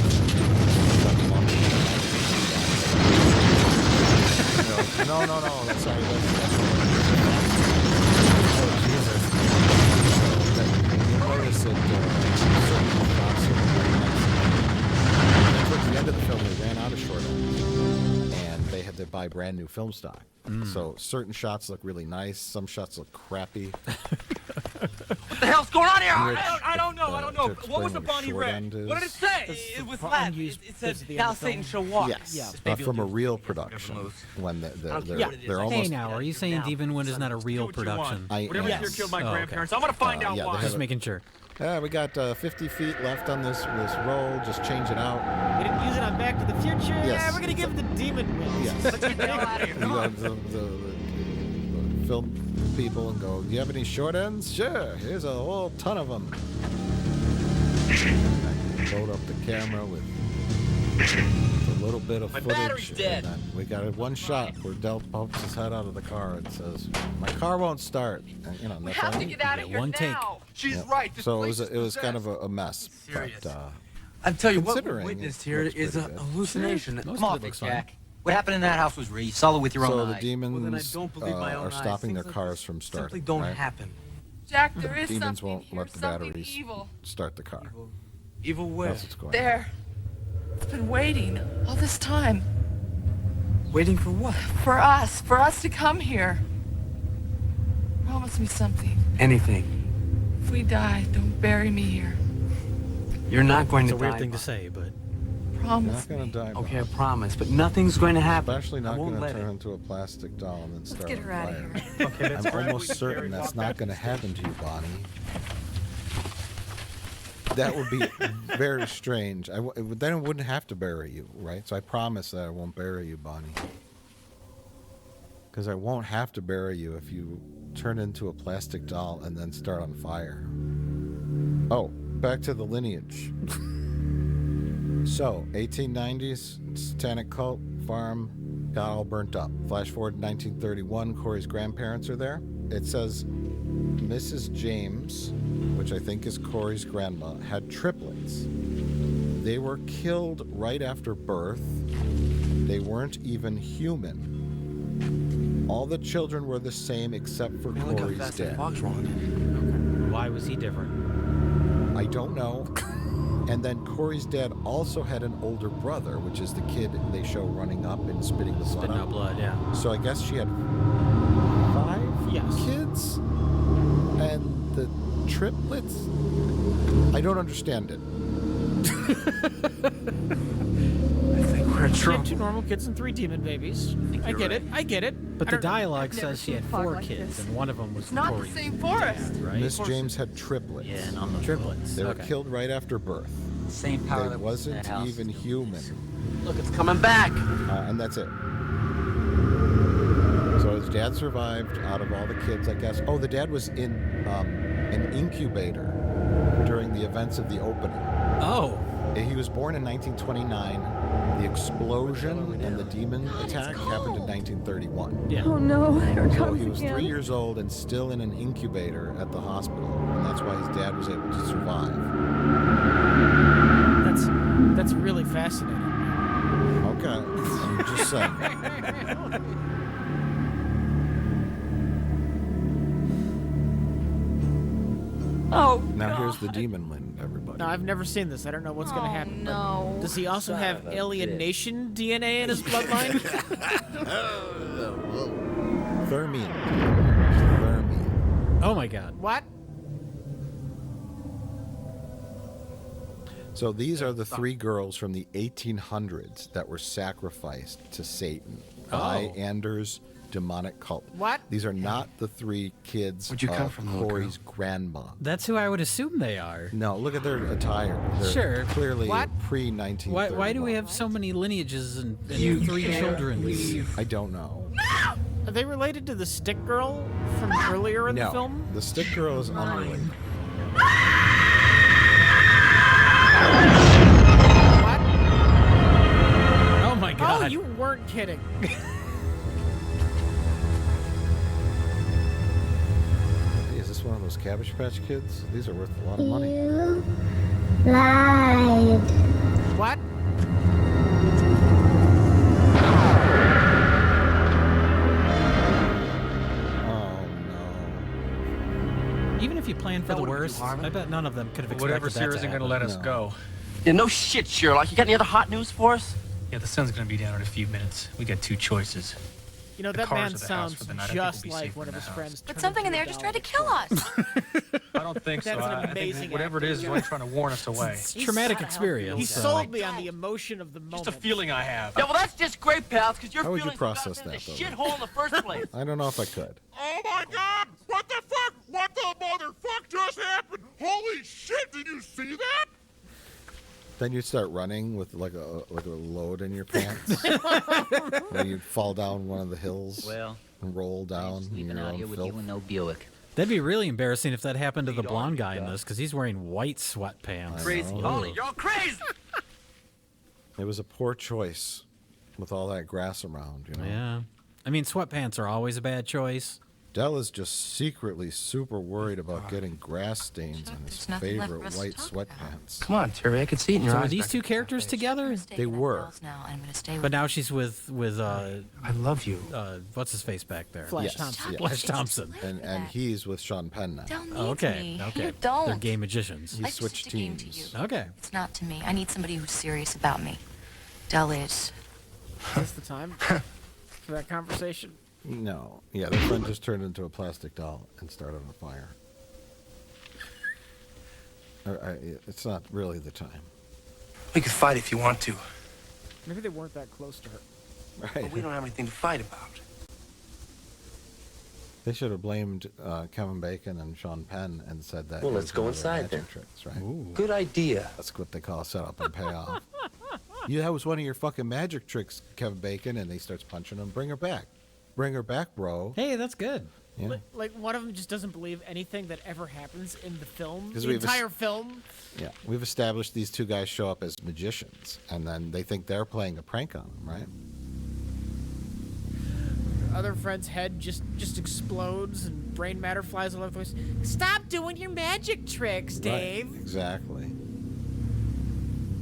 No, that's sorry. Oh, Jesus. You notice that certain shots are very nice. Towards the end of the film, they ran out of short ends, and they had to buy brand new film stock. So certain shots look really nice, some shots look crappy. What the hell's going on here? I don't know. What was the Bonnie red? What did it say? It was Latin. It said, "Thou Satan shall walk." Yes, from a real production. When they're almost. Hey, now, are you saying Demon Wind is not a real production? Whatever here killed my grandparents, I'm gonna find out why. Just making sure. Yeah, we got 50 feet left on this roll. Just change it out. We didn't use it on Back to the Future. Yes. Yeah, we're gonna give the Demon Wind. Yes. Let's get the hell out of here. Come on. The film people and go, do you have any short ends? Sure, here's a whole ton of them. Load up the camera with a little bit of footage. Battery's dead. And then we got one shot where Del pokes his head out of the car and says, my car won't start. And, we have to get out of here one take. now. She's right. So it was kind of a mess. But, I tell you what, we Considering witnessed it here looks is a pretty good. hallucination. Most Come of on, it Big looks fine. Jack. What happened in that house was real. You saw it with your So own the eyes. demons Well, then I don't believe my own are eyes. stopping their Things like cars this from starting. simply don't right? happen. Jack, there is Demons something won't here, let the something batteries evil. start the car. Evil where? That's what's going on. There. It's been waiting all this time Waiting for what? for us to come here. Promise me something. Anything. If we die, don't bury me here. You're not going It's to a die. weird thing to say, but You're Promise not going me. to die. Bob. Okay, I promise, but nothing's going to happen. Especially not I going won't to let turn it. into a plastic doll and then start get on her outta fire. here. Okay, that's I'm great. almost certain that's not going to happen to you, Bonnie. That would be very strange. Then I wouldn't have to bury you, right? So I promise that I won't bury you, Bonnie. Because I won't have to bury you if you turn into a plastic doll and then start on fire. Oh, back to the lineage. So, 1890s, satanic cult, farm, got all burnt up. Flash forward to 1931, Corey's grandparents are there. It says Mrs. James, which I think is Corey's grandma, had triplets. They were killed right after birth. They weren't even human. All the children were the same except for Man, look how Corey's fast that dad. fog's rolling. why was he different? I don't know. And then Corey's dad also had an older brother, which is the kid they show running up and spitting the blood Spitting out out. blood, yeah. So I guess she had 5 kids? And the triplets? I don't understand it. I think we're in She had trouble. 2 normal kids and 3 demon babies. I get it. I get it. But I the don't know. dialogue I've never says she had seen fog 4 like kids, this. and one of them was It's not the Corey's same forest. dad, right? Miss James had triplets. Yeah, and on the Triplets. They were okay. killed right after birth. Same power They that was in wasn't that house. even human. Look, it's coming back. And that's it. So his dad survived out of all the kids, I guess. Oh, the dad was in an incubator during the events of the opening. Oh. He was born in 1929. The explosion and the demon attack happened in 1931. Yeah. Oh no, here it So comes he was again. 3 years old and still in an incubator at the hospital. And that's why his dad was able to survive. That's really fascinating. Okay. I'm just saying. Oh, Now God. here's the demon wind, everybody. No, I've never seen this. I don't know what's going to happen. but no. Does he also Son have of a alienation DNA in his bloodline? Thermine. Oh my god. What? So these are the 3 girls from the 1800s that were sacrificed to Satan by Anders' demonic cult. What? These are not the 3 kids Where'd you come of from, little Corey's grandma. That's who I would assume they are. No, look at their attire. They're Sure. clearly What? pre-1931. Why do we have so many lineages and 3 children? I don't know. Are they related to the stick girl from earlier in the No, film? the stick girl is unrelated. What? Oh my god. Oh, you weren't kidding. Is this one of those Cabbage Patch Kids? These are worth a lot of money. You lied. What? Oh no. Even if you plan for That the wouldn't do worst, harm. I bet none of them could have expected Whatever's that here to isn't going to happen. let us No. go. Yeah, no shit, Sherlock. You got any other hot news for us? Yeah, the sun's going to be down in a few minutes. We got 2 choices. You know, The that cars man are the house sounds for the night. I think we'll just be like safer one in of the his house. friends. But turned something in into a there just doll tried to that kill us. I don't think so. That's an I think amazing whatever it is, actor. really trying to warn us away. It's a traumatic experience. He so- sold me on the emotion of the moment. Just a feeling I have. Yeah, well, that's just great, pals, because your How would you feelings got us process in the that, though? shithole in the first place. I don't know if I could. Oh my god! What the fuck? What the motherfuck just happened? Holy shit, did you see that? Then you'd start running with like a load in your pants. And you'd fall down one of the hills Well, and roll down in sleeping your out own here with filth. you and no Buick. That'd be really embarrassing if that happened to the blonde guy in this, because he's wearing white sweatpants. Crazy. Holy, you're all crazy. It was a poor choice with all that grass around, you know. Yeah. I mean, sweatpants are always a bad choice. Dell is just secretly super worried about getting grass stains on his favorite white sweatpants. Come on, Terry. I could see it in your So eyes. are these two characters together? They were. But now she's with I love you. What's his face back there? Flash Yes, Thompson. yes. Flash Thompson. And he's with Sean Penn now. Del needs Okay, me. okay. You don't. They're gay magicians. He Life's switched just a game to teams. you. Okay. It's not to me. I need somebody who's serious about me. Del is. Is this the time for that conversation? No. Yeah, their friend just turned into a plastic doll and started a fire. It's not really the time. We could fight if you want to. Maybe they weren't that close to her. Right. But we don't have anything to fight about. They should have blamed Kevin Bacon and Sean Penn and said that. Well, it let's was go one of their inside magic then. Tricks, right? Ooh. Good idea. That's what they call set up and pay off. Yeah, that was one of your fucking magic tricks, Kevin Bacon, and he starts punching him. Bring her back. Bring her back, bro. Hey, that's good. Yeah. Like one of them just doesn't believe anything that ever happens in the film. 'Cause The we've entire film. Yeah, we've established these two guys show up as magicians, and then they think they're playing a prank on them, right? Other friend's head just explodes and brain matter flies all over the place. Stop doing your magic tricks, Dave. Right, exactly.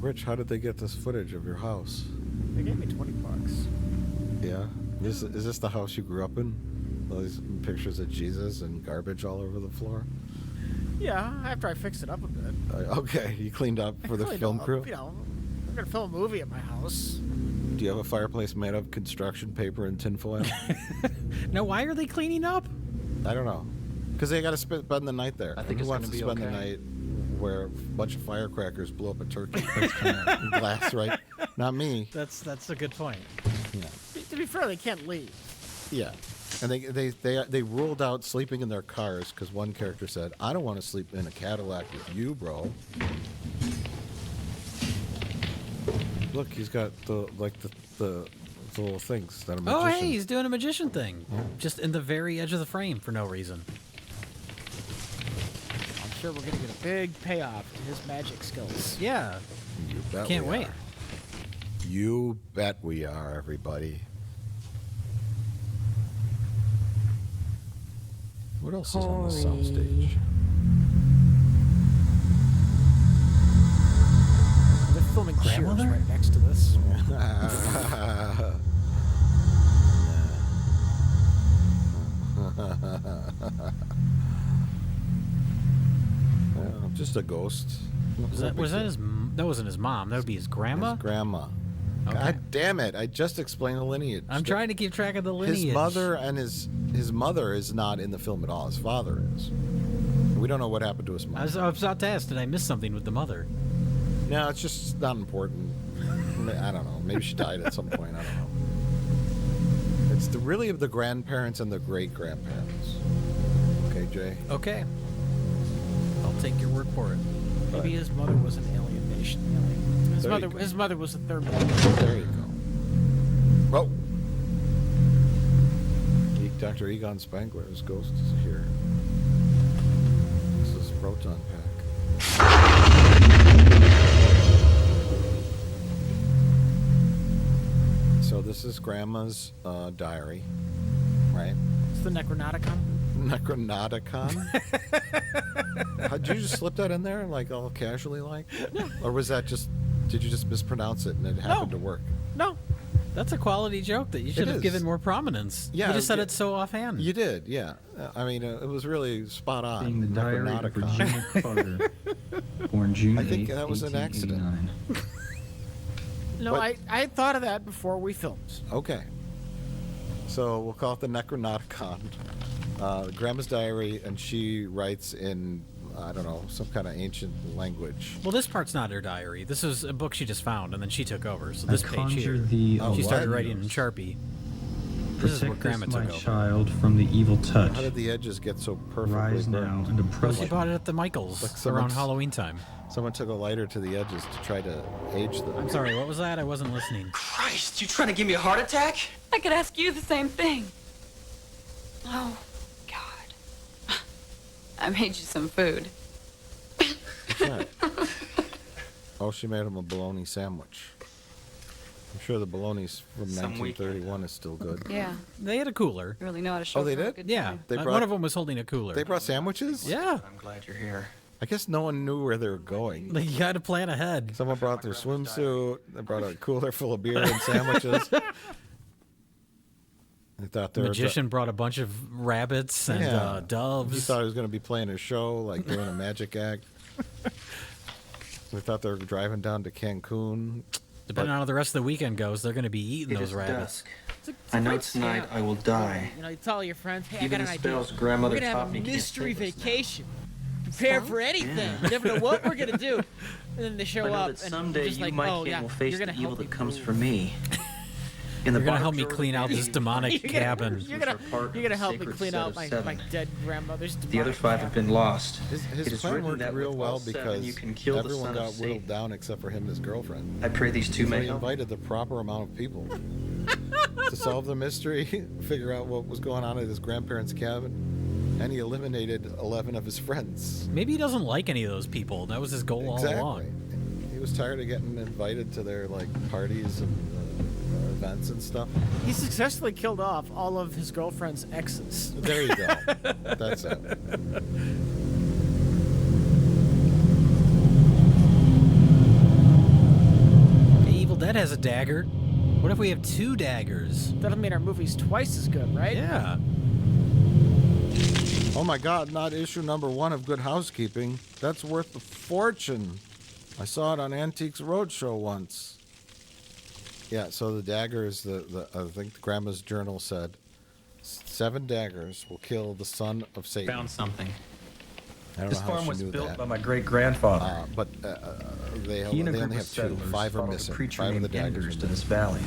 Rich, how did they get this footage of your house? They gave me $20. Yeah? Is this the house you grew up in? All these pictures of Jesus and garbage all over the floor? Yeah, after I fixed it up a bit. Okay, you cleaned up for the Cleaned film up, crew? You know, I'm gonna film a movie at my house. Do you have a fireplace made of construction paper and tinfoil? Now, why are they cleaning up? I don't know. Because they got to spend the night there. I think Who it's wants gonna to be spend the okay. night where a bunch of firecrackers blow up a turkey in glass, right? Not me. That's a good point. Yeah. To be fair, they can't leave. Yeah. And they ruled out sleeping in their cars because one character said, "I don't want to sleep in a Cadillac with you, bro." Look, he's got the little things that a magician. Oh, hey, he's doing a magician thing. Just in the very edge of the frame for no reason. I'm sure we're gonna get a big payoff to his magic skills. Yeah. You bet Can't we wait. are. You bet we are, everybody. What else is on the soundstage? They're filming Cheers right next to this. Just a ghost. That wasn't his mom. That would be his grandma? His grandma. Okay. God damn it! I just explained the lineage. I'm trying to keep track of the lineage. His mother and his mother is not in the film at all. His father is. We don't know what happened to his mother. I was about to ask, did I miss something with the mother? No, it's just not important. I don't know. Maybe she died at some point. I don't know. It's really of the grandparents and the great-grandparents. Okay, Jay? Okay. I'll take your word for it. Maybe his mother was an alien nation. His mother was a third one. There you go. Oh! Dr. Egon Spangler's ghost is here. This is Proton Pack. So this is Grandma's diary, right? It's the Necronauticon. Necronauticon? Did you just slip that in there, like all casually, like? Or was that just? Did you just mispronounce it and it happened to work? No. That's a quality joke that you should have given more prominence. Yeah, you just said it so offhand. You did, yeah. I mean, it was really spot on. Being the diary of Virginia Carter, born June 8th, I think that was an accident. No, I thought of that before we filmed. Okay. So we'll call it the Necronauticon. Grandma's diary, and she writes in, I don't know, some kind of ancient language. Well, this part's not her diary. This is a book she just found, and then she took over. So this page here, conjure thee, she started what? writing in Sharpie. This is what Protect Grandma us, my took over. child, from the evil touch. How did the edges get so perfectly Rise now burned? and Well, approach. she bought it at the Michaels around Halloween time. Someone took a lighter to the edges to try to age them. I'm sorry, what was that? I wasn't listening. Christ, you trying to give me a heart attack? I could ask you the same thing. Oh, God. I made you some food. What's that? Oh, she made him a bologna sandwich. I'm sure the bologna's from 1931 is still good. Yeah. They had a cooler. You really know how to show Oh, they for a did? good Yeah. time. They One brought- of them was holding a cooler. They brought sandwiches? Yeah. I'm glad you're here. I guess no one knew where they were going. Like, you got to plan ahead. Someone brought their swimsuit. They brought a cooler full of beer and sandwiches. They thought The magician brought a bunch of rabbits and doves. He thought he was going to be playing a show, like doing a magic act. They thought they were driving down to Cancun. Depending on how the rest of the weekend goes, they're going to be eating It those is rabbits. dusk. I know tonight I will die. You know, you tell your friends, hey, Even I the got an idea. spells grandmother We're gonna have taught a me can't mystery save us now. vacation. Prepare for anything. You never know what we're gonna do. And then they show I know up that and someday just you, like, my oh kid, yeah, will face you're gonna the evil help that me comes move. for me. In the You're going to bottom help me drawer of clean the out this cave, demonic cabin. You're gonna help me sacred clean set out of my seven. dead grandmother's The other demonic 5 have been lost. His It is plan written worked that real with well all 7 because you can kill the everyone son got of whittled Satan. down except for him and his girlfriend. I pray these two So may he help. invited the proper amount of people to solve the mystery, figure out what was going on at his grandparents' cabin, and he eliminated 11 of his friends. Maybe he doesn't like any of those people. That was his goal all along. He was tired of getting invited to their like parties and events and stuff. He successfully killed off all of his girlfriend's exes. There you go. That's it. Hey, Evil Dead has a dagger. What if we have 2 daggers? That'll make our movies twice as good, right? Yeah. Oh my God, not issue number 1 of Good Housekeeping. That's worth a fortune. I saw it on Antiques Roadshow once. Yeah, so the daggers, I think the Grandma's Journal said, 7 daggers will kill the son of Satan. Found something. I don't This know how farm she was knew built that. by my great-grandfather. But they He and a only group have of 2. settlers 5 are followed a missing. preacher 5 of the named daggers Enders are to this missing. valley.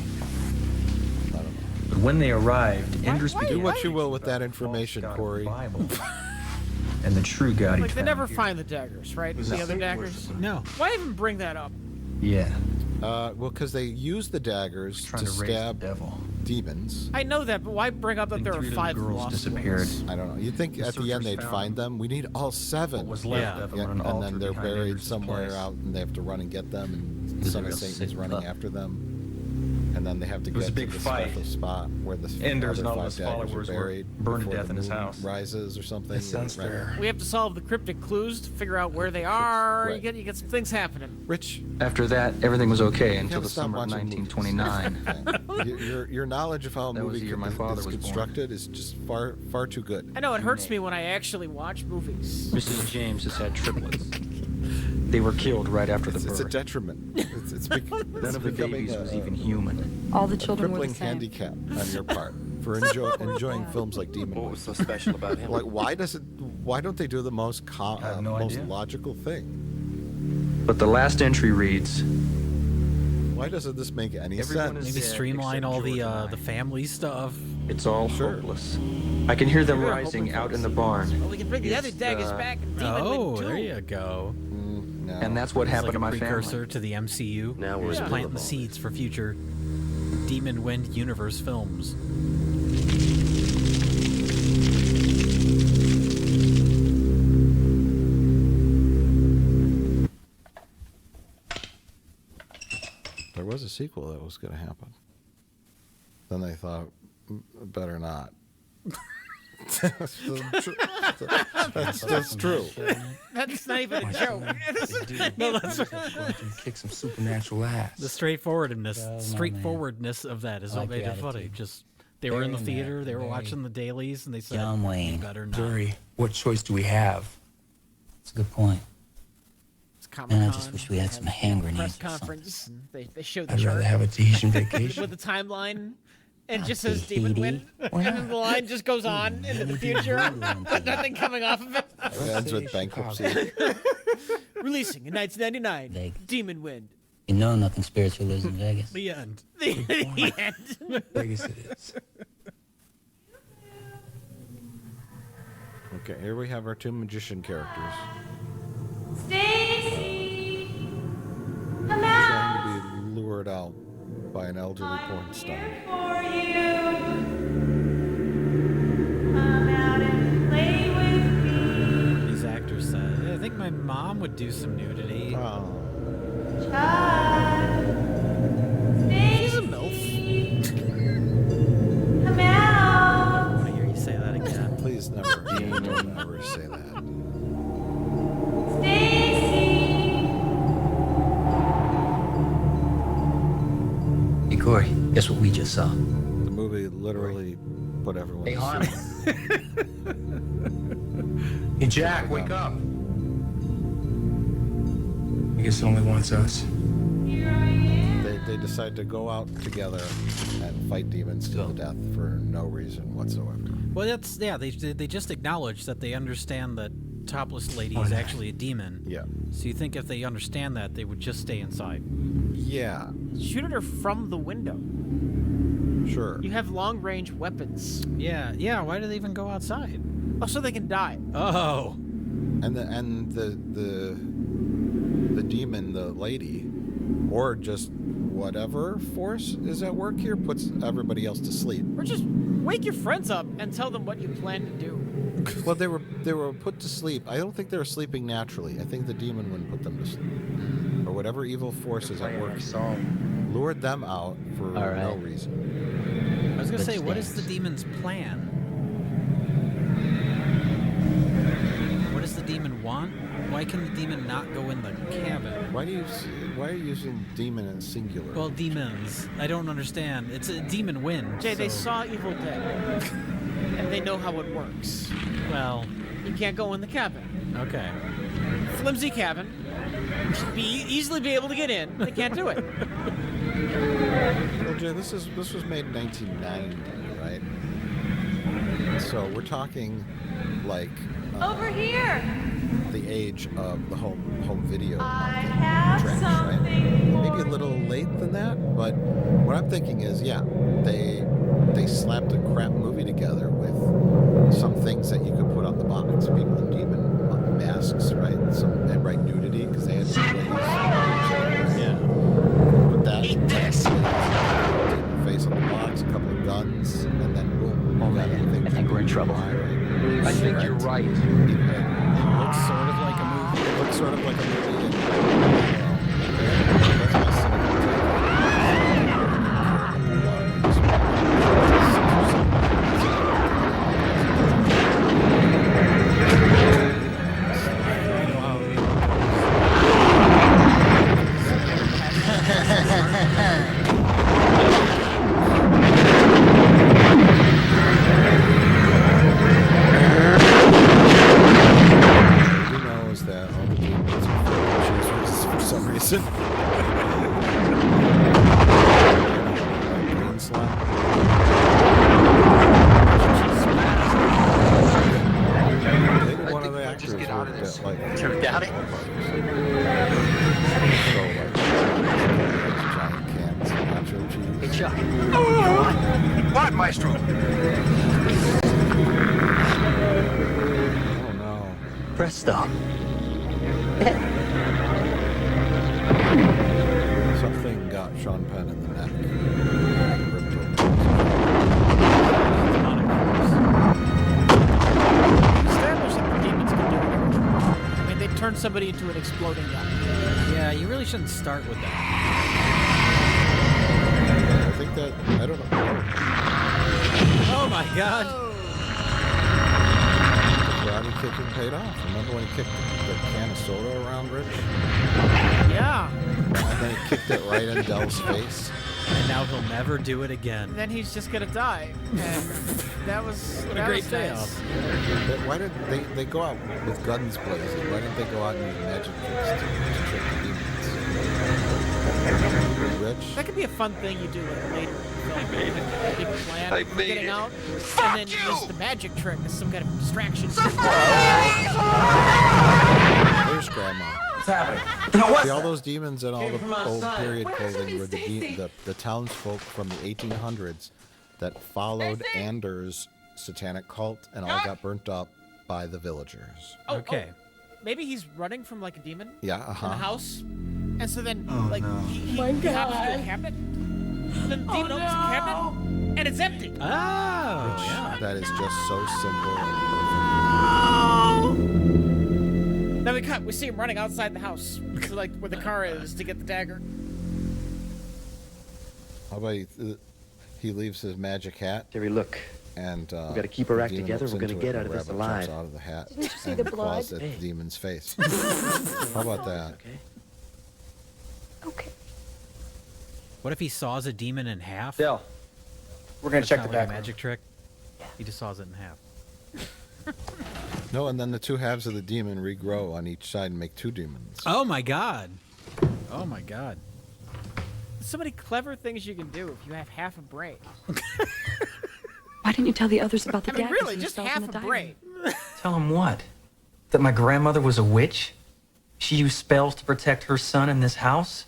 I don't know. But when they arrived, Enders Do began what you will with that information, Corey. Bible and the true God he Like they found never here. find the daggers, right? was The a other Satan daggers. worshiper. No. Why even bring that up? Yeah. Well, because they use the daggers Trying to to raise the stab devil. demons. I know that, but why bring up that And there 3 are little 5 girls lost disappeared. ones? I don't know. You'd think The at the end searchers they'd found find them. We need all 7. What was left Yeah. of them Yeah, on an and altar then they're behind buried Enders' somewhere place. out, and they have to run and get them, and the was a son of real Satan is sick running pup. after them. And then they have to It was get a to big the fight. special spot where the Enders other and all 5 his daggers followers are were buried burned to before death the in his moon house. rises or something. That sounds Right. fair. We have to solve the cryptic clues to figure out where they are. Right. You get some things happening. Rich, After that, everything was okay until gotta the stop summer of watching 1929. your knowledge of how a That was movie the year my father is was born. constructed is just far too good. I know it hurts me when I actually watch movies. Mrs. James has had triplets. They were killed right after the It's birth. a detriment. It's None of the becoming babies was a- even human. All the a children were the crippling same. handicap on your part for enjoying films like Demon. What was so special about him? Like, why don't they do the most I have no most idea. logical thing? But the last entry reads, Why doesn't this make any Everyone sense? is Maybe dead streamline except all George and I. the family stuff. It's all Sure. hopeless. I can hear them We're rising hoping for out the in the sequels. barn. Well, we can bring the other It's, daggers back and Demon Oh, Win too. there you go. No. And that's what It's happened like to a my precursor family. to the MCU. Now we're Just in the planting middle the of all seeds for future Demon Wind universe films. There was a sequel that was going to happen. Then they thought, better not. That's true. That's not even a joke. No, that's Kick some supernatural ass. the straightforwardness of that is what made it funny. Just they were in the theater, they were watching the dailies, and they said, John Wayne. "You better not." Missouri, what choice do we have? That's a good point. It's Comic-Con. Man, I just wish we had some hand Press grenades or something. conference. And they showed the I'd rather chart have a Tahitian vacation. with the timeline. And Not just says Demon Win. Why And then the line just goes on into the future with nothing coming off of it. It ends with bankruptcy. Releasing in 1999. Vegas. Demon Wind. You know nothing spiritual lives in Vegas. The end. The end. Vegas it is. Okay, here we have our 2 magician characters. Stacy! Come Trying to be lured out by an elderly porn star. for you. Come out and play with me. These actors said, "I think my mom would do some nudity." Oh. She's a never say that. Hey, Corey, guess what we just saw? The movie literally put everyone Hey, to Harmon. sleep. Hey, Jack, wake up. I guess it only wants us. They decide to go out together and fight demons to the death for no reason whatsoever. Well, that's yeah. They just acknowledge that they understand that topless lady is actually a demon. Yeah. So you think if they understand that, they would just stay inside? Yeah. Shoot at her from the window. Sure. You have long-range weapons. Yeah. Yeah. Why do they even go outside? Oh, so they can die. Oh. And the demon, the lady, or just whatever force is at work here, puts everybody else to sleep. Or just wake your friends up and tell them what you plan to do. Well, they were put to sleep. I don't think they were sleeping naturally. I think the demon wouldn't put them to sleep, or whatever evil force is at work lured them out for no reason. I was gonna say, what is the demon's plan? What does the demon want? Why can the demon not go in the cabin? Why are you using demon in singular? Well, demons. I don't understand. It's a demon wind. Jay, they so- saw Evil Dead. And they know how it works. Well, you can't go in the cabin. Okay. Flimsy cabin. Easily be able to get in. They can't do it. Well, Jay, this was made in 1990, right? So we're talking like Over here. the age of the home video I have trend, something right? Maybe a little late than that, but what I'm thinking is, yeah, they slapped a crap movie together with some things that you could put on the box. People in demon masks, right? And right nudity, because they had to Yeah. Put that. Eat this. Face on the box, a couple of guns, and then boom. Oh man, I think we're in trouble. I think you're right. It looks sort of like a movie. It looks sort of like a movie. That's my cynical What, Maestro? Oh no. Presto. Something got Sean Penn in the neck. Established that the demons can do whatever. I mean, they turn somebody into an exploding gun. Yeah, you really shouldn't start with that. I think that, I don't know. Oh my god. The karate kicking paid off. Remember when he kicked the can of soda around Rich? Yeah. And then he kicked it right in Dell's face. And now he'll never do it again. And then he's just gonna die. And that was What a great was payoff. But why did they go out with guns blazing? Why didn't they go out and use magic tricks to trick the demons? Rich? That could be a fun thing you do like later. Like, a big plan I for made getting it. out, Fuck and then you! use the magic trick as some kind of distraction. There's Grandma. What's happening? See, all those demons and all the old period clothing were the townsfolk from the 1800s that followed Anders' satanic cult and all got burnt up by the villagers. Okay. Maybe he's running from like a demon. Yeah, In the house, and so then like he My hops into God. a cabinet. And then the demon opens the cabinet, and it's empty. Oh, yeah. That is just so simple and Then we cut. We see him running outside the house, to like where the car is, to get the dagger. perfect. How about he leaves his magic hat? Jerry, look. And We gotta keep our the act demon together, looks we're gonna into get it, out of the this rabbit alive. jumps out of the hat Didn't you see and the blood? claws at the demon's face. How about that? Okay. What if he saws a demon in half? Dell, we're gonna That's check not the like back a room. magic trick. He just saws it in half. No, and then the two halves of the demon regrow on each side and make two demons. Oh my god. Oh my god. There's so many clever things you can do if you have half a brain. Why didn't you tell the others about the I mean, daggers really, and the just spells half in the a diary? brain. Tell him what? That my grandmother was a witch? She used spells to protect her son in this house?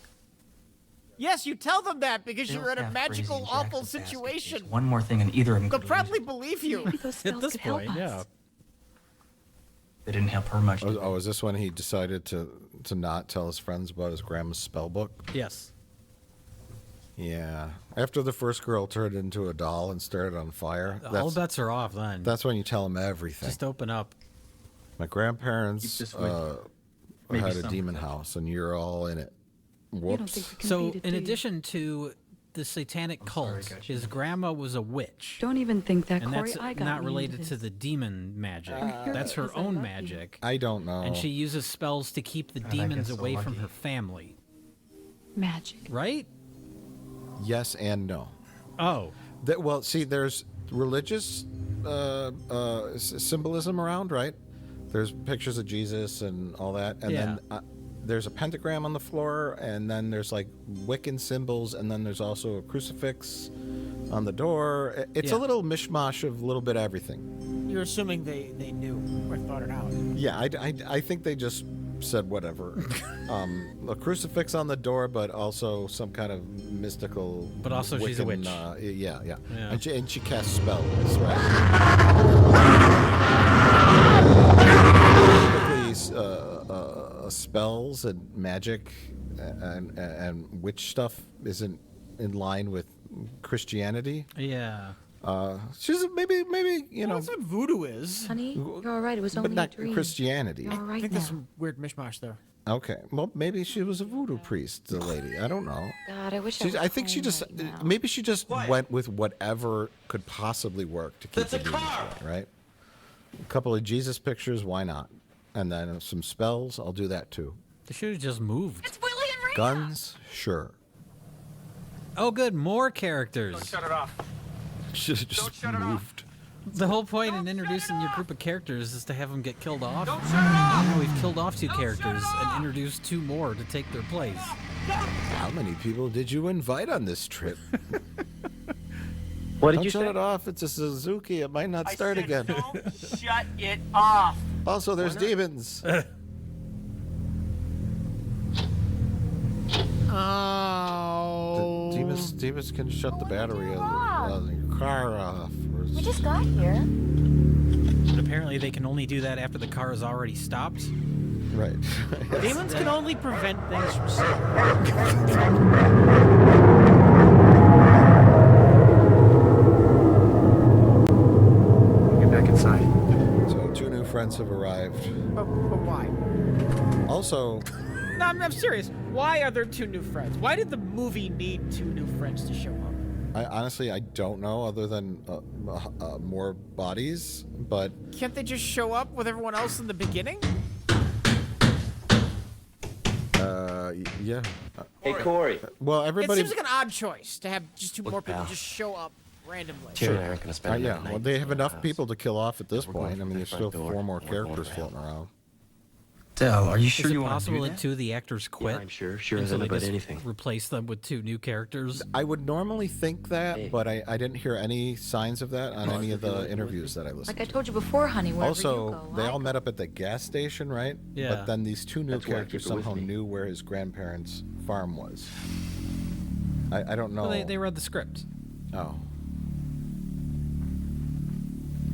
Yes, you tell them that because They you're in a have magical, crazy awful Jackson baskets. situation. One more thing and either of them They'll could probably believe you. Maybe those spells At this could help point, us. yeah. They didn't help her much. Oh, is this when he decided to not tell his friends about his grandma's spell book? Yes. Yeah. After the first girl turned into a doll and started on fire, All bets are off then. that's when you tell them everything. Just open up. My grandparents Keep this with maybe had a some demon protection. house, and you're all in it. Whoops. think we can So, beat it, in do you? addition to the satanic cult, his grandma was a witch. Don't even think that, And Corey. that's I got not me related into to this. the demon magic. here That's her because I own love you. magic. I don't know. And she uses spells to keep the God, I demons get so away from lucky. her family. Magic. Right? Yes and no. Oh. Well, see, there's religious symbolism around, right? There's pictures of Jesus and all that, and Yeah. then there's a pentagram on the floor, and then there's like Wiccan symbols, and then there's also a crucifix on the door. It's Yeah. a little mishmash of a little bit of everything. You're assuming they knew or thought it out. Yeah, I think they just said whatever. A crucifix on the door, but also some kind of mystical. But also she's a Wiccan, witch. Yeah. Yeah. And she casts spells, right? Typically, spells and magic and witch stuff isn't in line with Christianity. Yeah. She's maybe you know, That's what voodoo is. Honey, you're all right. It was but only not a dream. Christianity. You're all I right think now. there's some weird mishmash there. Okay, well maybe she was a voodoo priest, the lady. I don't know. God, I wish She's, I I think she home just right now. maybe she just went with whatever could possibly work to keep the demons away, right? A couple of Jesus pictures, why not? And then some spells, I'll do that too. They should have just moved. It's Willie and Rita. Guns, sure. Oh, good. More characters. Shut it off. Should have just shut it off. moved. The whole point in introducing your group of characters is to have them get killed off. Don't shut it off! Now we've killed off 2 characters and introduced 2 more to take their place. How many people did you invite on this trip? What did Don't you shut say? it off. It's a Suzuki. It might not start again. Don't shut it off. Also, there's demons. Oh. Demons can shut the battery of your car off. We just got here. But apparently they can only do that after the car is already stopped. Right. Demons can only prevent things from starting. Get back inside. So 2 new friends have arrived. But why? Also, No, I'm serious. Why are there 2 new friends? Why did the movie need 2 new friends to show up? I honestly don't know, other than more bodies. But Can't they just show up with everyone else in the beginning? yeah. Hey, Corey. Well, everybody. It seems like an odd choice to have just 2 more people just show up randomly. Sure. I reckon I spend Yeah. Well, they have enough people to kill off at this point. I mean, there's still 4 more characters floating around. Dell, are you sure Is it you want to possible do that that? 2 of the actors quit? I'm sure. Sure and as so they about just anything. replace them with 2 new characters? I would normally think that, but I didn't hear any signs of that on any of the interviews that I listened Like I to. told you before, honey, wherever you Also, go, they I all go. met up at the gas station, right? Yeah. But then these 2 new That's why I characters keep it with somehow me. knew where his grandparents' farm was. I don't know. Well, they read the script. Oh.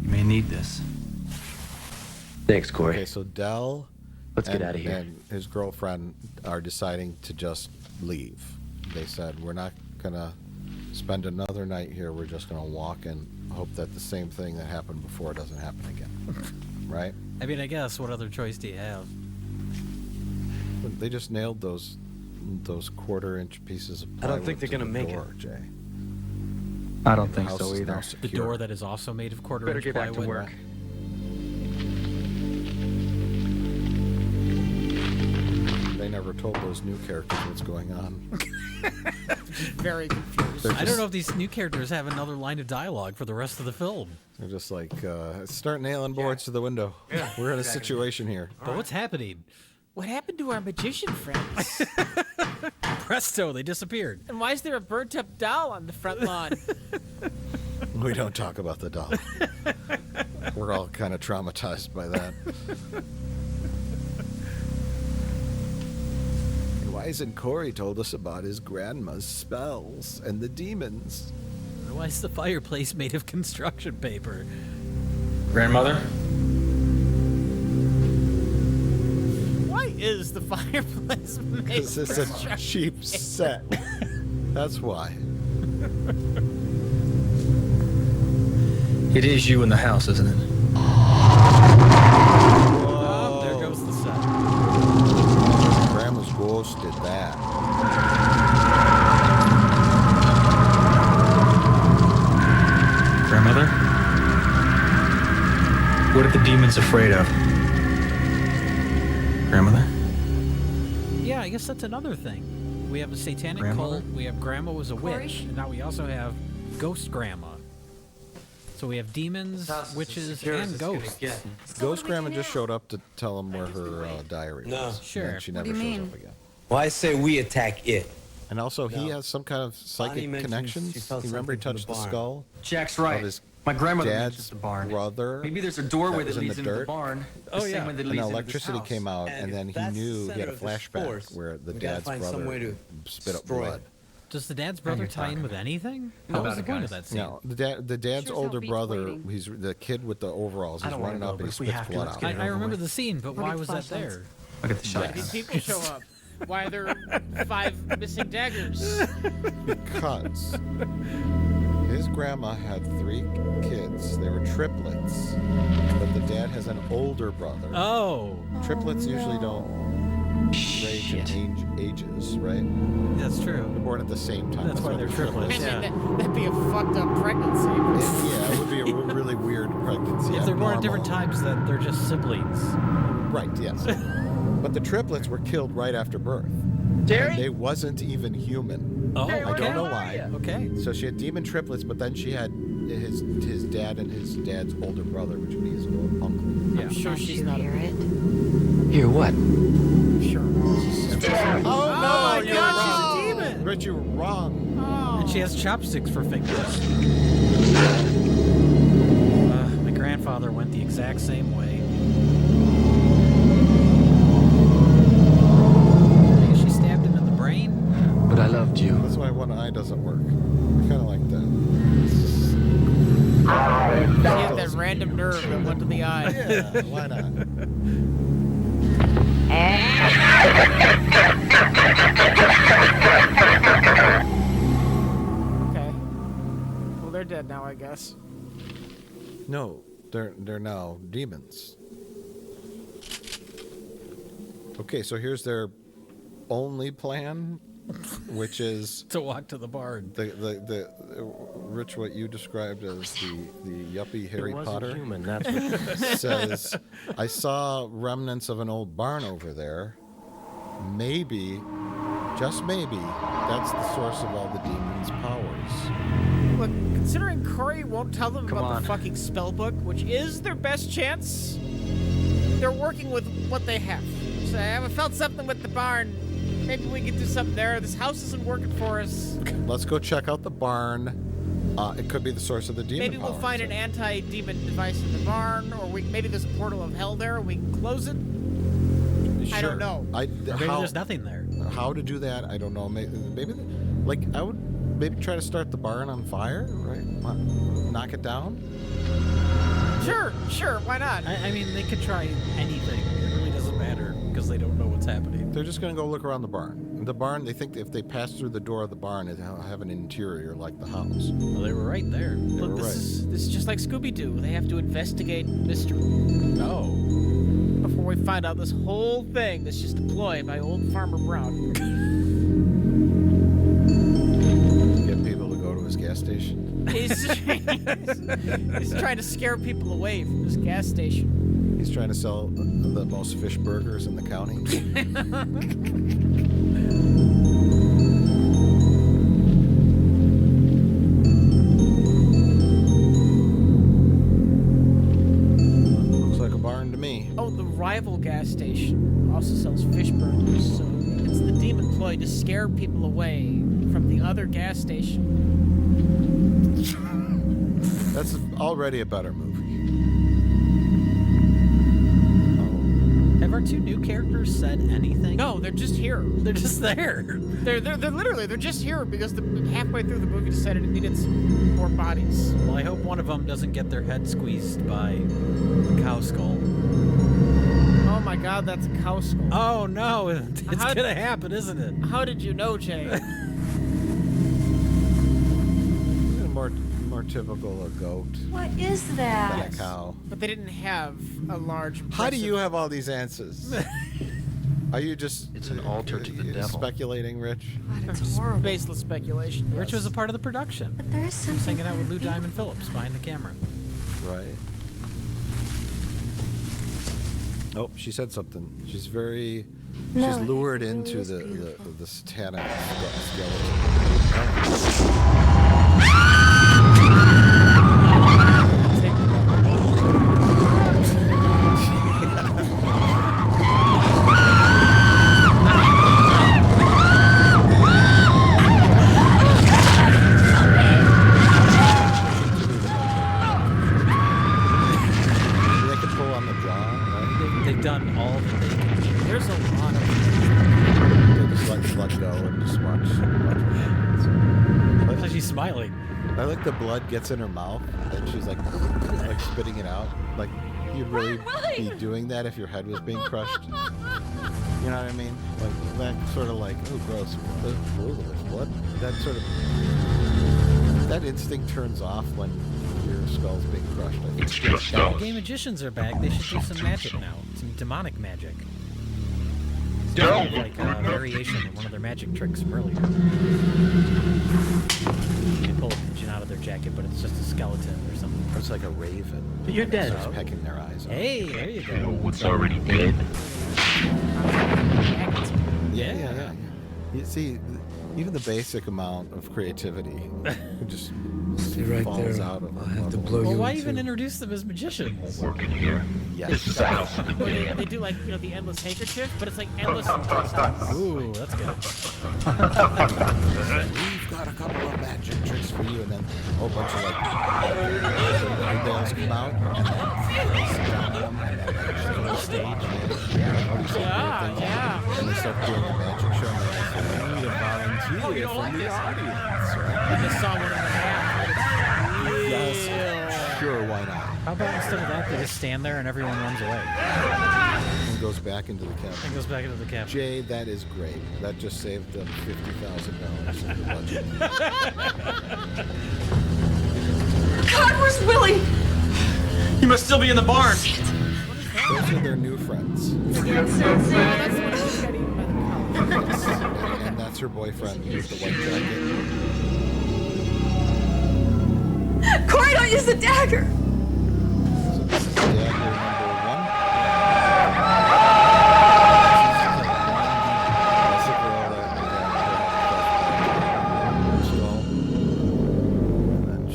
You may need this. Thanks, Corey. Okay, so Dell Let's get out of here. and his girlfriend are deciding to just leave. They said, we're not going to spend another night here. We're just going to walk and hope that the same thing that happened before doesn't happen again. Right? I mean, I guess, what other choice do you have? They just nailed those 1/4-inch pieces of I don't think plywood they're to gonna the make it. door, Jay. I don't think house so is now either. The secure. door that is also made of Better quarter-inch get back to plywood. work. They never told those new characters what's going on. Very confused. I don't know if these new characters have another line of dialogue for the rest of the film. They're just like, start nailing boards to the window. Yeah, We're in a exactly. situation here. But what's happening? What happened to our magician friends? Presto, they disappeared. And why is there a burnt-up doll on the front lawn? We don't talk about the doll. We're all kind of traumatized by that. And why isn't Corey told us about his grandma's spells and the demons? Why is the fireplace made of construction paper? Grandmother? Why is the fireplace made Because of it's a construction cheap set. That's why. It is you in the house, isn't it? Oh, there goes the set. Grandma's ghost did that. Grandmother? What are the demons afraid of? Grandmother? Yeah, I guess that's another thing. We have a satanic Grandmother? cult, we have Grandma was a witch, Corey? and now we also have Ghost Grandma. So we have demons, witches, and ghosts. Ghost Grandma just showed up to tell him where her diary No. was. Sure. And then she What never do you shows mean? up again. Well, I say we attack it. And also, he No. has some kind of psychic mentioned connections. she felt You remember he something from touched the the barn. skull Jack's of right. his My grandmother dad's mentions the barn. brother. Maybe there's a doorway was that in leads the into the dirt. barn. Oh, the same yeah. way that And leads into this electricity house. came out, And and then if he that's knew the he had a center of this flashback force, where the we gotta dad's find some way brother to spit up destroy it. blood. Does the dad's brother you're tie in talking with about? anything? How What was about the it, point of guys? that scene? No, the dad's Sure as hell older beats brother. waiting. He's the kid with the overalls. I He's don't wanna running go, up but and he if we spits have to, blood let's out. get it I over remember with. the scene, but What why are was that flashlights? there? Look at the shot. These people show up. Why are there 5 missing daggers? Because his grandma had 3 kids. They were triplets, but the dad has an older brother. Oh, Triplets usually don't range in ages, right? that's true. They're born at the same time. That's why they're triplets. And Yeah. that'd be a fucked up pregnancy. Yeah, it would be a really weird pregnancy. If they're born at abnormal. different times, then they're just siblings. Right, yes. But the triplets were killed right after birth. Jerry? And they wasn't even human. Oh, I okay. don't know why. Okay. So she had demon triplets, but then she had his dad and his dad's older brother, which would be his uncle. I'm sure she's not. Hear it? Hear what? Sure. Oh, my you're God, wrong. she's a demon. Rich, you were wrong. And she has chopsticks for fingers. My grandfather went the exact same way. I guess she stabbed him in the brain. But I loved you. That's why one eye doesn't work. I kind of like that. She had that random nerve that went to the eye. Yeah, why not? Okay. Well, they're dead now, I guess. No, they're now demons. Okay, so here's their only plan, which is to walk to the barn. The Rich, what you described as the yuppie Harry wasn't Potter human, that's what says, I saw remnants of an old barn over there. Maybe, just maybe, that's the source of all the demons' powers. Look, considering Corey won't tell them Come about on. the fucking spell book, which is their best chance, they're working with what they have. So I haven't felt something with the barn. Maybe we can do something there. This house isn't working for us. Let's go check out the barn. It could be the source of the demon Maybe we'll powers. find an anti-demon device in the barn, or maybe there's a portal of hell there, and we can close it. I don't know. Or maybe there's nothing there. How to do that, I don't know. Maybe like, I would maybe try to start the barn on fire, right? Knock it down? Sure, why not? I mean, they could try anything. It really doesn't matter because they don't know what's happening. They're just going to go look around the barn. The barn, they think if they pass through the door of the barn, it'll have an interior like the house. Well, they were right there. Look, were this is just like Scooby-Doo. They have to investigate mystery. No. Before we find out this whole thing is just a ploy by old Farmer Brown. Get people to go to his gas gas station. He's trying to scare people away from this gas station. He's trying to sell the most fish burgers in the county. Looks like a barn to me. Oh, the rival gas station also sells fish burgers, so it's the demon ploy to scare people away from the other gas station. That's already a better movie. Have our two new characters said anything? No, they're just here. They're just there. They're literally, they're just here because halfway through the movie decided it needed some more bodies. Well, I hope one of them doesn't get their head squeezed by a cow skull. Oh my god, that's a cow skull. Oh no, it's gonna happen, isn't it? How did you know, Jay? More typical a goat. What is that? Than a cow. But they didn't have a large. How do you have all these answers? Are you just? It's an altar to the devil. Speculating, Rich. God, it's horrible. Baseless speculation. Rich was a part of the production. But there is He was something. hanging out with Lou Diamond Phillips behind the camera. Right. Oh, she said something. She's very. No, she's lured it into is the beautiful. satanic skeleton. They've done all that they can do. There's a lot of. They just let go and just watch. Looks like she's smiling. I like the blood gets in her mouth and she's like spitting it out. Like you'd really be doing that if your head was being crushed. You know what I mean? Like that sort of like, oh gross, there's blood. That sort of that instinct turns off when your skull's being crushed. I think. The gay magicians are back. They should do some magic now. Some demonic magic. Some like a variation of one of their magic tricks from earlier. They pull a pigeon out of their jacket, but it's just a skeleton or something. Or it's like a raven. But you're dead. It's pecking their eyes out. Hey, there you go. What's already dead? Yeah. You see, even the basic amount of creativity just right falls there. out of I'll have to blow Well, you why into. even introduce them as magicians? Working here. Yes. This is a house of the dead. They do like, you know, the endless handkerchief, but it's like endless in distance. Ooh, that's good. We've got a couple of magic tricks for you, and then a whole bunch of like nails come out, and then sit down on them, and then like on stage, and they start doing a magic show, and they're like, we need a volunteer from the audience, right? I just saw one in the half. Yes, sure, why not? How about instead of that, they just stand there and everyone runs away? And goes back into the cabin. And goes back into the cabin. Jay, that is great. That just saved them $50,000 in the budget. God, where's Willie? He must still be in the barn. Those are their new friends. And that's her boyfriend with the white jacket. Corey, don't use the dagger. So this is dagger number one. That's the girl that skull. And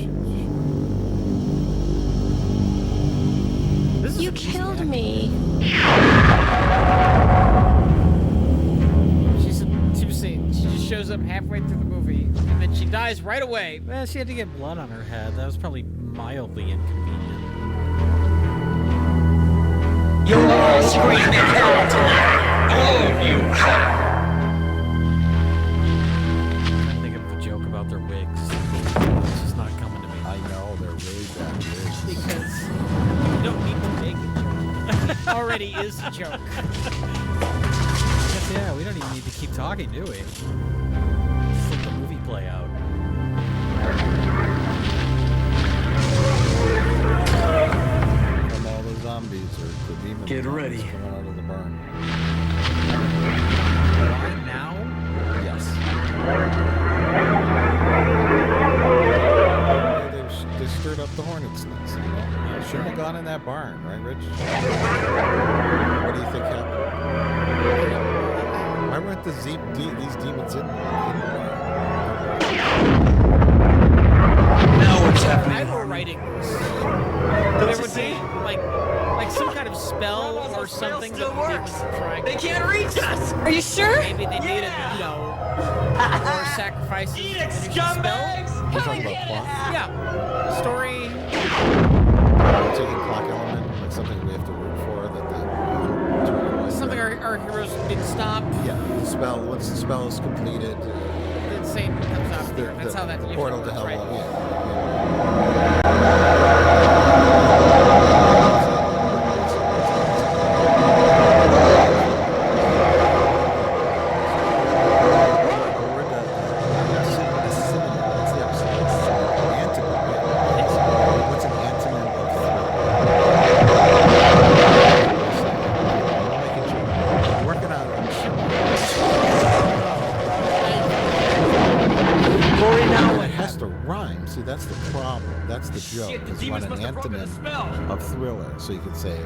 then You killed me. She just shows up halfway through the movie, and then she dies right away. Well, she had to get blood on her head. That was probably mildly inconvenient. You're all screaming hell tonight. All of you. I think of the joke about their wigs. It's just not coming to me. I know, they're really bad wigs. Because you don't need to make a joke. It already is a joke. Yeah, we don't even need to keep talking, do we? Just let the movie play out. From all the zombies or the demons. Get ready. Coming out of the barn. Why now? Yes. on in that barn, right, Rich? What do you think happened? Why weren't these demons in? Now what's happening? I were writing this. There would be like some kind of spell or something that the demons were trying. They can't reach us! Are you sure? Maybe they needed, more sacrifices. Eat it, to scumbags! We're talking about plot. Yeah. Story. Taking clock element, like something we have to root for that the Something our heroes didn't stop. Yeah, the spell. Once the spell is completed, The Satan comes out there. That's how that the usually portal works, to hell. right? What's an antonym of working on it. It has to rhyme. See, that's the problem. That's the joke. Shit, the Because you want demons an must have broken the spell. antonym of thriller. So you could say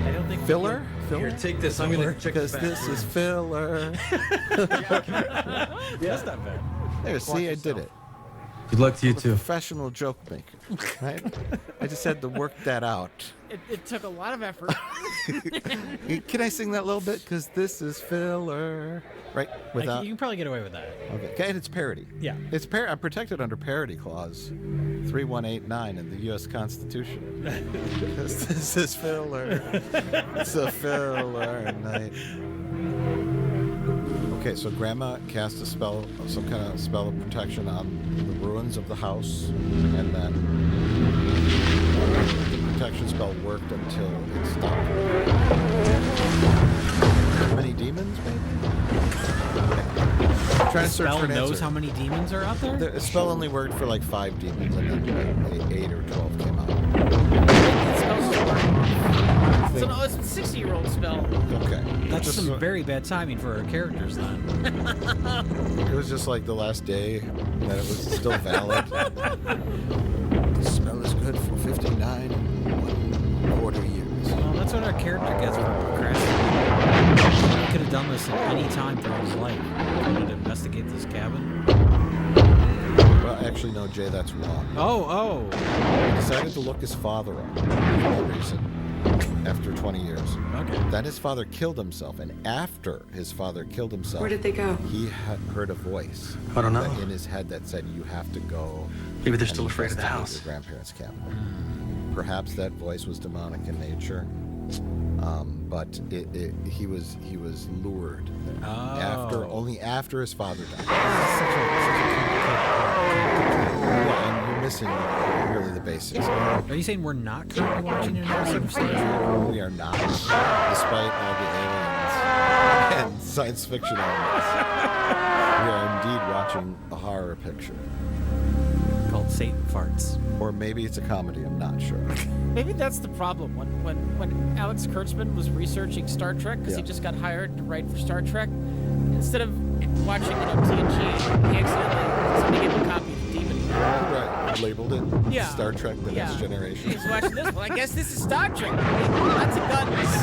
I don't think filler? Here, take this. I'm gonna check Because the this is filler. That's not bad. There, see, I did it. Good luck to you I'm a too. professional joke maker, right? I just had to work that out. It took a lot of effort. Can I sing that a little bit? Because this is filler, right? Without. You can probably get away with that. Okay, and it's parody. Yeah. It's I'm protected under parody clause 3189 in the U.S. Constitution. Because this is filler. It's a filler night. Okay, so Grandma cast a spell, some kind of spell of protection on the ruins of the house, and then the protection spell worked until it stopped. How many demons, maybe? I'm trying to search Spell for an knows answer. how many demons are out there? The spell only worked for like 5 demons, and then 8 or 12 came out. So no, it's a 60-year-old spell. Okay. That's Just some so- very bad timing for our characters then. It was just like the last day that it was still valid. The spell is good for 59 1/4 years. Well, that's what our character gets for procrastinating. He could have done this at any time throughout his life. He wanted to investigate this cabin. Well, actually, no, Jay, that's wrong. Oh. He decided to look his father up for no reason after 20 years. Okay. Then his father killed himself, and after his father killed himself, Where did they go? he had heard a voice I don't know. in his head that said, "You have to go." Maybe they're and still afraid of the investigate house. Your grandparents' cabin. Perhaps that voice was demonic in nature, but he was lured only after his father died. Yeah, and you're missing really the basics. Are you saying we're not currently watching an episode of Star Trek? We are not, despite all the aliens and science fiction elements. We are indeed watching a horror picture. Called Satan Farts. Or maybe it's a comedy, I'm not sure. Maybe that's the problem. When Alex Kurtzman was researching Star Trek, because he just got hired to write for Star Trek, instead of watching TNG, he accidentally somebody gave him a copy of the Demon. Right, labeled it Yeah. Star Trek The Next Generation. He's watching this. Well, I guess this is Star Trek. Lots of guns,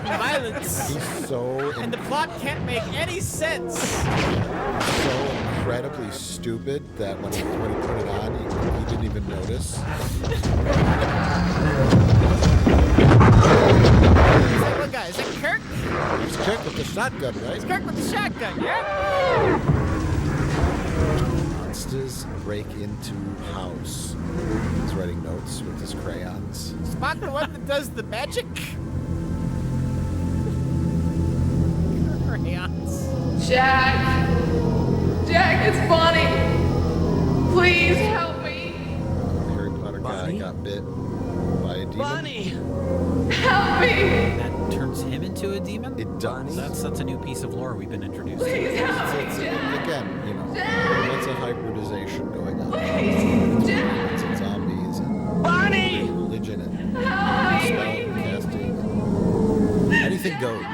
violence, He's so and the plot can't make any sense. so incredibly stupid that when he put it on, he didn't even notice. What guy? Is it Kirk? It's Kirk with the shotgun, right? It's Kirk with the shotgun, yeah? Monsters break into house. He's writing notes with his crayons. Spot the one that does the magic? Crayons. Jack! Jack, it's Bonnie! Please help me! Harry Potter guy got bit by a demon. Bonnie! Help me! That turns him into a demon? It does. That's a new piece of lore we've been introduced to. Please help me, It's Jack! again, you know, lots of hybridization going on. Please, Jack! Lots of zombies and Bonnie! religion and Help spell me! casting. Anything goes.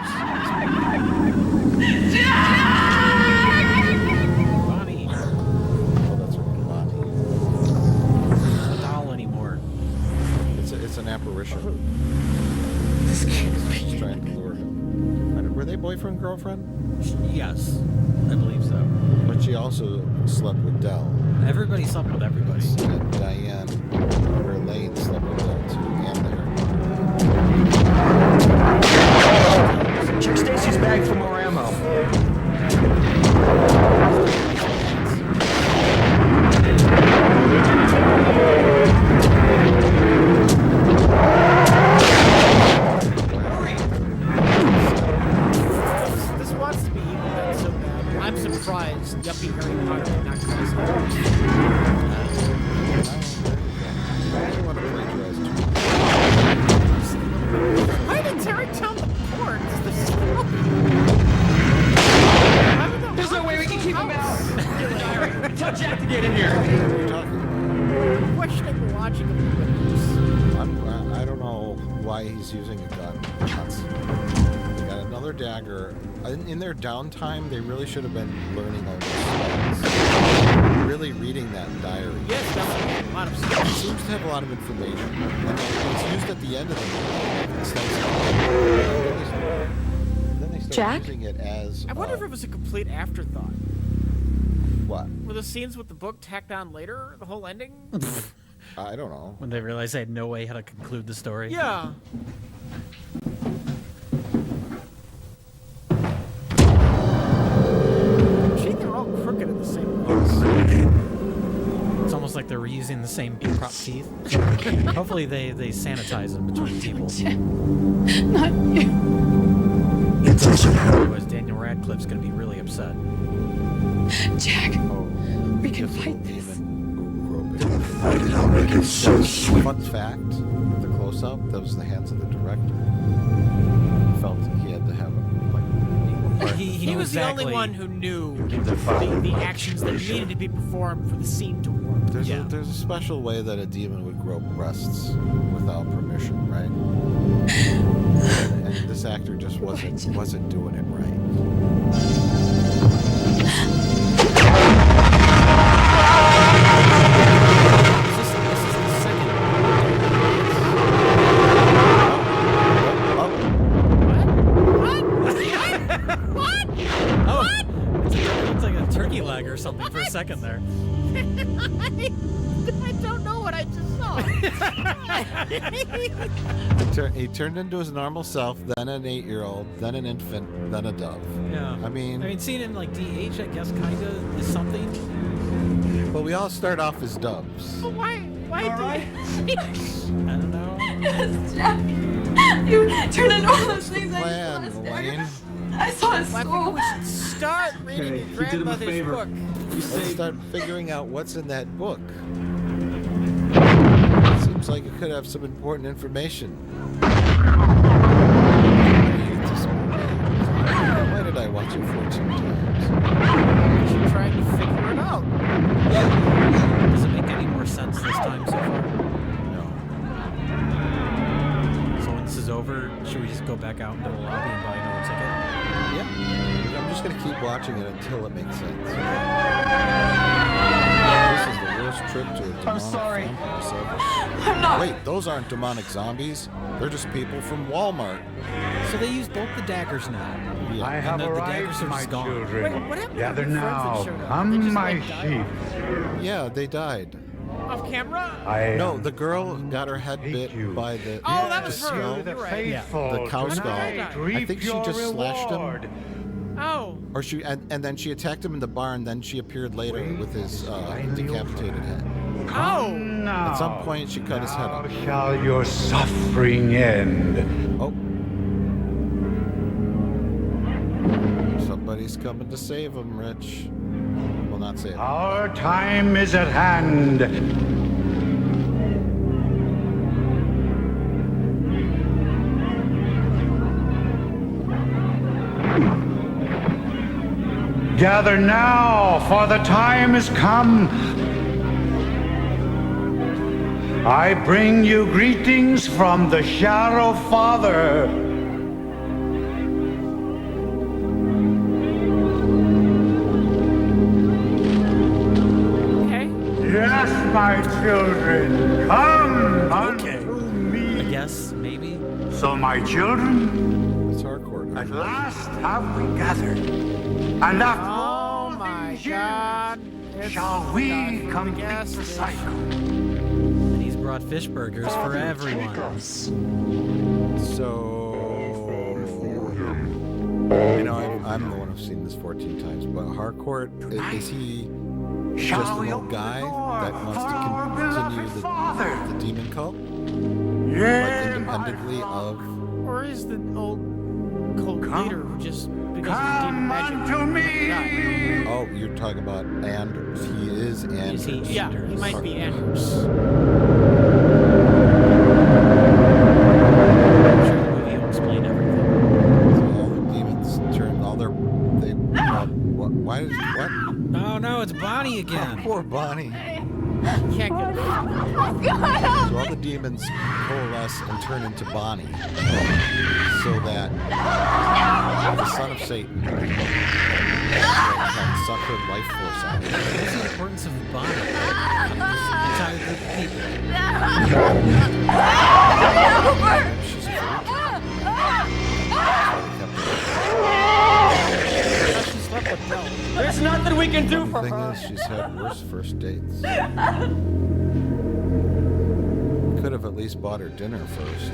Bonnie. Oh, that's right, Bonnie. What the it's an apparition. She's trying to lure him. Were they boyfriend girlfriend? Yes, I believe so. But she also slept with Dell. Everybody slept with everybody. And Diane, or Elaine, slept with Dell too, and the Check Stacy's bag for more ammo. This wants to be evil then so bad. I'm surprised yuppie Harry Potter did not cross it. Why did Terry tell the port? There's no way we can keep him out. Tell Jack to get in here. I'm questioning the logic of it. I don't know why he's using a gun. They got another dagger. In their downtime, they really should have been learning all these spells. Really reading that diary. Yes, definitely. A lot of stuff. It seems to have a lot of information. And it's used at the end of the movie. Then they start Jack? using it as... I wonder if it was a complete afterthought. What? Were the scenes with the book tacked on later? The whole ending? I don't know. When they realized they had no way how to conclude the story. Yeah. Gee, they're all crooked at the same place. It's almost like they're reusing the same prop teeth. Hopefully they sanitize them between people. Not you. Otherwise Daniel Radcliffe's going to be really upset. Jack, we can fight this. Fun fact, the close-up, that was the hands of the director. He felt he had to have He was the only one who knew the actions that needed to be performed for the scene to work. There's a special way that a demon would grow breasts without permission, right? And this actor just wasn't doing it right. Or something for a second there. I don't know what I just saw. He turned into his normal self, then an 8-year-old, then an infant, then a dove. Yeah. I mean, seeing him like DH, I guess, kind of is something. But we all start off as doves. But why I don't know. Yes, Jack. You turned into all those things I Plan, saw. Elaine. I saw his Well, I think we should start reading your grandmother's book. Let's start figuring out what's in that book. Seems like it could have some important information. Why did I watch it 14 times? You're trying to figure it out. Does it make any more sense this time so far? No. So when this is over, should we just go back out into the lobby and buy another ticket? Yeah. I'm just gonna keep watching it until it makes sense. This is the worst trip to a demonic I'm sorry. film. I'm not. Wait, those aren't demonic zombies. They're just people from Walmart. So they use both the daggers now. Yeah. I have the arrived, daggers are my just gone. children. Wait, what happened to Gather your friends that now, showed up? They come just, my died sheep. Yeah, they died. Off camera? No, the girl got her head bit by the Oh, that was the her. skull. You're right. The cow skull. I think she just slashed him. Oh. Or she and then she attacked him in the barn. Then she appeared later with his decapitated head. Oh. Now, At some point, she cut his head off. now shall your suffering end. Oh. Somebody's coming to save him, Rich. Well, not save him. Our time is at hand. Gather now, for the time is come. I bring you greetings from the Shadow Father. Okay. Yes, my children, come unto me. So, my children, It's hardcore. at last have we gathered. And after Oh my God! shall we complete the cycle. And he's brought fish burgers for everyone. So, I'm the one who's seen this 14 times, but Harcourt, is he just an old guy that wants to continue the demon cult? Like independently of... Or is the old cult leader who just, because of demon magic... Oh, you're talking about Anders. He is Anders. Yeah, he might be Anders. I'm sure the movie will explain everything. So all the demons turn, why is, what? Oh no, it's Bonnie again. Oh, poor Bonnie. Can't get it. So all the demons coalesce and turn into Bonnie, so that the son of Satan can suck her life force out. What's the importance of Bonnie? This entire group of people. She's a There's nothing we can do for The thing her. is, she's had worse first dates. Could have at least bought her dinner first.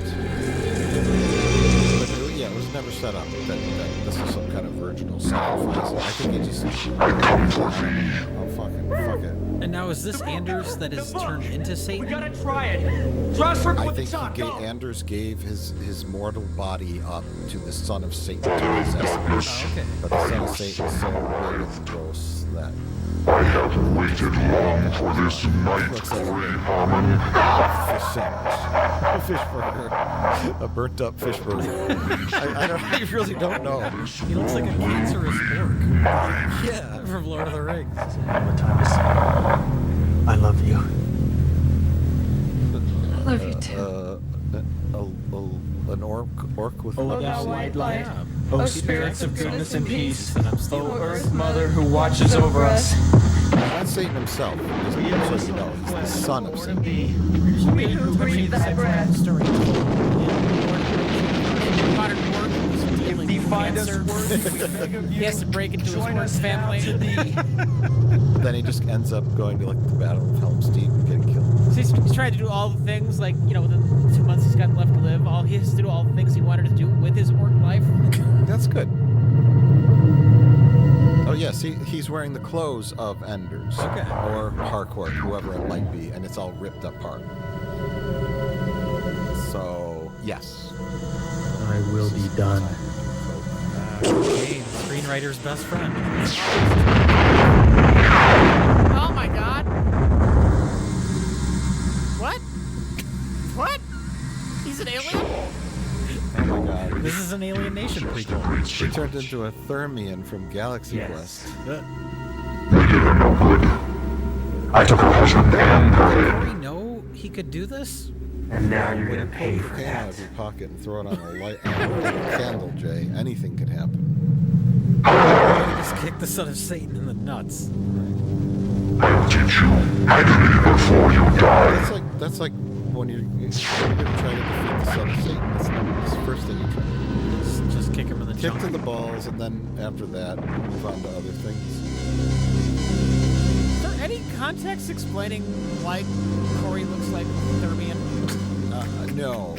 But yeah, it was never set up that this is some kind of virginal sacrifice. I think he just... Oh, fuck it. And now is this Anders that is turned into Satan? We gotta try it. Trust her I with the think shot. Anders gave his mortal body up to the son of Satan to possess him. Oh, okay. But the son of Satan is so big and gross that... I have waited long for this night, Harmon. Fish sandwich. A fish burger. A burnt up fish burger. I really don't know. He looks like a cancerous orc. Yeah, from Lord of the Rings. I love you. I love you too. An orc with Oh, a thou white light. Yeah. Oh, spirits of goodness and peace. Oh, Earth Mother who watches over us. Not Satan himself. He's, so you know, he's the son of Satan. We who breathe thy breath. Modern work is dealing with cancer. He has to break into his work family. Then he just ends up going to like the Battle of Helm's Deep and getting killed. So he's trying to do all the things, like, within 2 months he's got left to live. He has to do all the things he wanted to do with his work life. That's good. Oh yes, he's wearing the clothes of Anders. Okay. Or Harcourt, whoever it might be, and it's all ripped apart. So, yes. I will be done. Okay, the screenwriter's best friend. Oh my God! What? He's an alien? Oh my god. This is an Alien Nation prequel. He turned into a Thermian from Galaxy Quest. I took her husband and her. Did we know he could do this? And now you're gonna pay for Can that. out of your pocket and throw it on a light candle, Jay. Anything could happen. Just kick the son of Satan in the nuts. I'll teach you agony before you die. That's like when you're gonna try to defeat the son of Satan. That's the first thing you try to do. Just kick him in the Kick junk. to the balls, and then after that, move on to other things. Is there any context explaining why Corey looks like Thermian? No.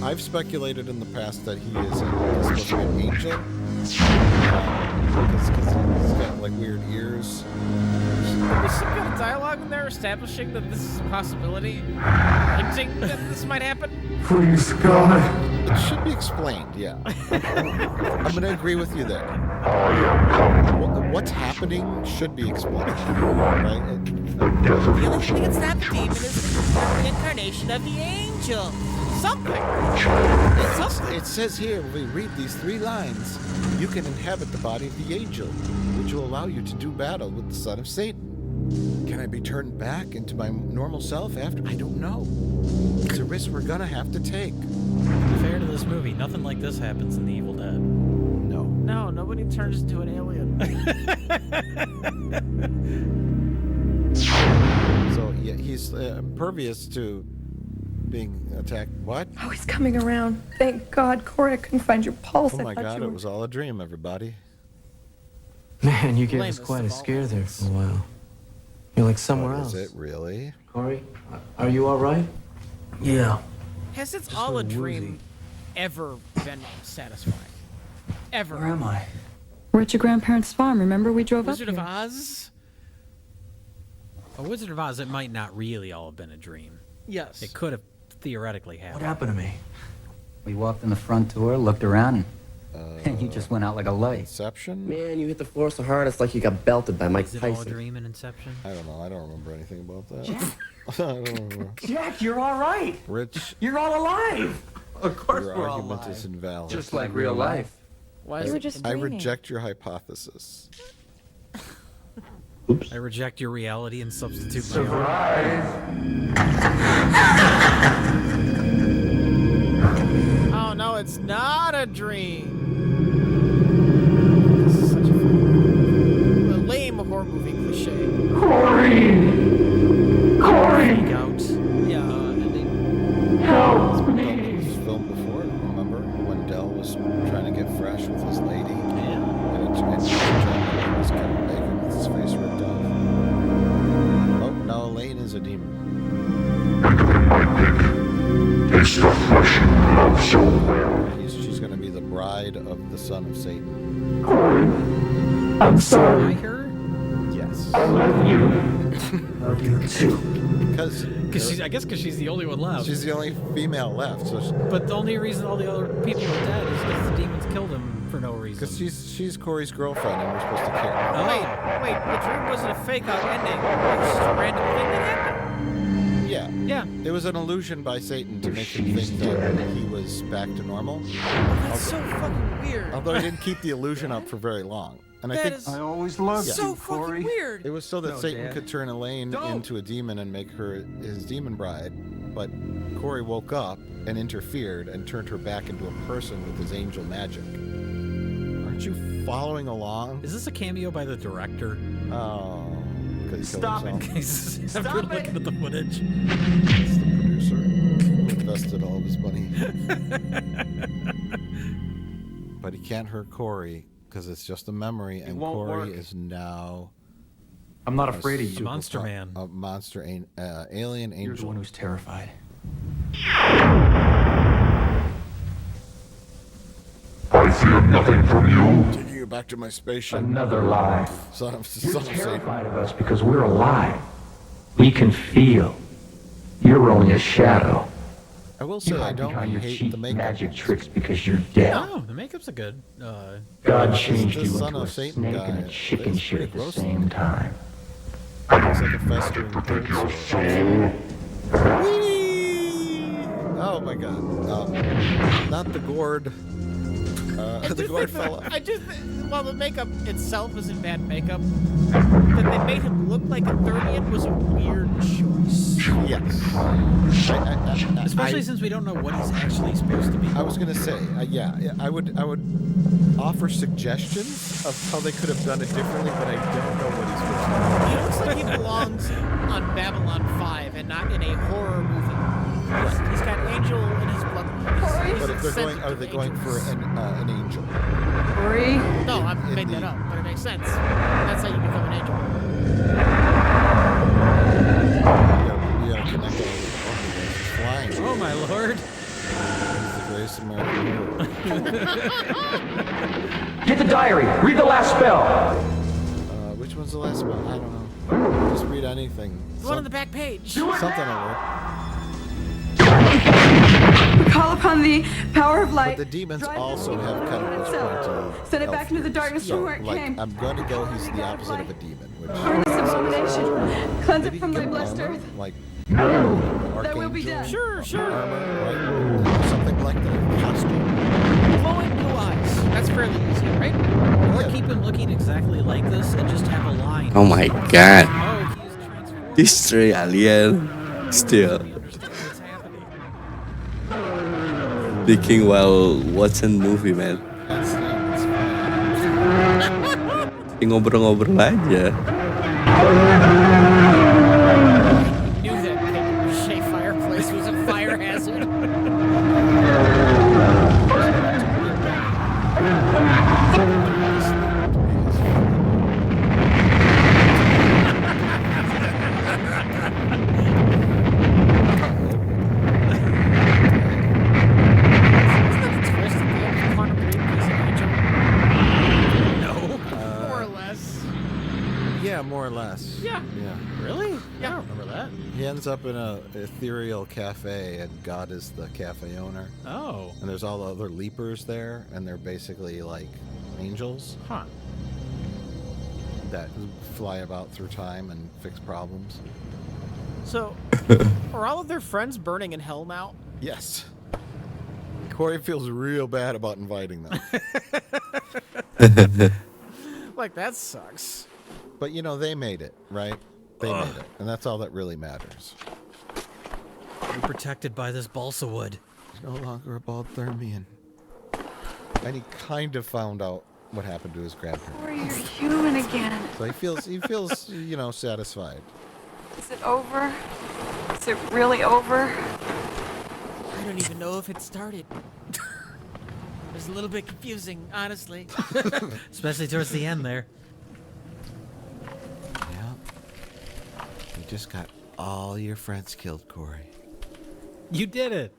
I've speculated in the past that he is supposed to be an angel. Because he's got like weird ears. There's some kind of dialogue in there establishing that this is a possibility, hinting that this might happen. Please, God. It should be explained, yeah. I'm going to agree with you there. What's happening should be explained, right? The only thing that's not the demon is the incarnation of the angel. Something. It says here, when we read these 3 lines, you can inhabit the body of the angel, which will allow you to do battle with the son of Satan. Can I be turned back into my normal self after? I don't know. It's a risk we're gonna have to take. To be fair to this movie, nothing like this happens in The Evil Dead. No, nobody turns into an alien. So yeah, he's impervious to being attacked. What? Oh, he's coming around. Thank God, Corey, I couldn't find your pulse. Oh I my thought God, you it were... was all a dream, everybody. Man, you gave us quite a scare there for a while. You're like somewhere else. Is it really? Corey, are you all right? Yeah. Has it's all a dream ever been satisfying? Ever? Where am I? We're at your grandparents' farm. Remember we drove Wizard up of here? Oz? A Wizard of Oz, it might not really all have been a dream. Yes. It could have theoretically happened. What happened to me? We walked in the front door, looked around, and you just went out like a light. Inception? Man, you hit the floor so hard, it's like you got belted by Mike Is it all a Tyson. dream in Inception? I don't know. I don't remember anything about that. Jack. I don't remember. Jack, you're all right. Rich, You're all alive. Of course your we're all argument alive. is invalid. Just like real life. Why You is were it? just I dreaming. reject your hypothesis. I reject your reality and substitute my own. Oh no, it's not a dream. This is such a lame horror movie cliche. Freak out. Yeah. It's been done in this film before. Remember when Del was trying to get fresh with his lady? Yeah. And it was Kevin Bacon with his face ripped off. Oh, now Elaine is a demon. It's the flesh you love so well. She's going to be the bride of the son of Satan. Corey, I'm sorry. Her? Yes. I love you. Love you too. Because I guess because she's the only one left. she's the only female left. So But the only reason all the other people are dead is because the demons killed him for no reason. because she's Corey's girlfriend and we're supposed to care. Oh. Wait, the dream wasn't a fake out ending. It was just a random thing that happened. Yeah. Yeah. It was an illusion by Satan to make him think that he was back to normal. That's so fucking weird. Although he didn't keep the illusion up for very long. And I That think is always loved so fucking weird. it was so that Satan could turn Elaine into a demon and make her his demon bride. But Corey woke up and interfered and turned her back into a person with his angel magic. Aren't you following along? Is this a cameo by the director? Oh. Stop it. After looking at the footage. It's the producer who invested all of his money. But he can't hurt Corey because it's just a memory, and won't Corey work. is now I'm not afraid of you. super Monster man. A monster, alien You're the angel. one who's terrified. I fear nothing from you. Taking you back to my spaceship. Another lie. Son of You're Satan. terrified of us because we're alive. We can feel. You're only a shadow. I will You say I hide don't behind your hate cheap the makeup. magic tricks because you're dead. Oh, the makeup's a good. God changed This you son into of a Satan snake guy, and a chicken it's shit pretty at the gross same time. Looks like a festering cold sore. Whee! Oh my god. Not the gourd. The gourd fell off. While the makeup itself is in bad makeup, that they made him look like a 30th was a weird choice. Yes. Especially since we don't know what he's actually supposed to be. I was gonna say, yeah, I would offer suggestions of how they could have done it differently, but I don't know what he's supposed to be. He looks like he belongs on Babylon 5 and not in a horror movie. He's got angel in his blood. But if they're going, are they going for an angel? Corey? No, I made that up, but it makes sense. That's how you become an angel. You gotta connect all the he's flying. Oh my lord! He's the greatest American hero. Get the diary. Read the last spell. Which one's the last one? I don't know. Just read anything. The one on the back page. Something will work. We call upon the power of light. But the demons also have kind of this point to Send it back into the darkness so, from where it like, came. I'm going to go, he's the opposite of a demon. Which Burn this abomination. Cleanse it from thy blessed armor, earth. like That will be done. Sure. armor, right? Something like that. Costume. Glowing blue eyes. That's fairly easy, right? Or keep him looking exactly like this and just have a line. Oh my god. Oh, he's transformed. Destroy alien. Still. Speaking while watching movie, man. Ngobrol-ngobrol aja. Knew that paper mache fireplace was a fire fire hazard. More or less. Yeah, more or less. Yeah. Yeah. Really? Yeah, I don't remember that. He ends up in a ethereal cafe, and God is the cafe owner. Oh. And there's all the other leapers there, and they're basically like angels. Huh. That fly about through time and fix problems. So, are all of their friends burning in hell now? Yes. Corey feels real bad about inviting them. Like, that sucks. But, you know, they made it, right? They made it. And that's all that really matters. You're protected by this balsa wood. He's no longer a baldthermian. And he kind of found out what happened to his grandparents. Corey, you're human again. So he feels, you know, satisfied. Is it over? Is it really over? I don't even know if it started. It was a little bit confusing, honestly. Especially towards the end there. Yeah. You just got all your friends killed, Corey. You did it.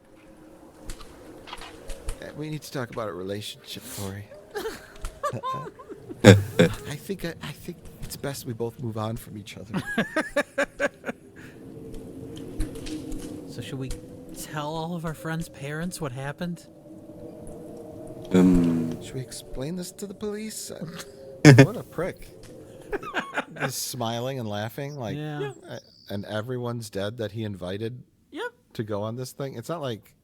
We need to talk about a relationship, Corey. I think it's best we both move on from each other. So should we tell all of our friends' parents what happened? Should we explain this to the police? What a prick. He's smiling and laughing like, Yeah. And everyone's dead that he invited to go on this thing. It's not like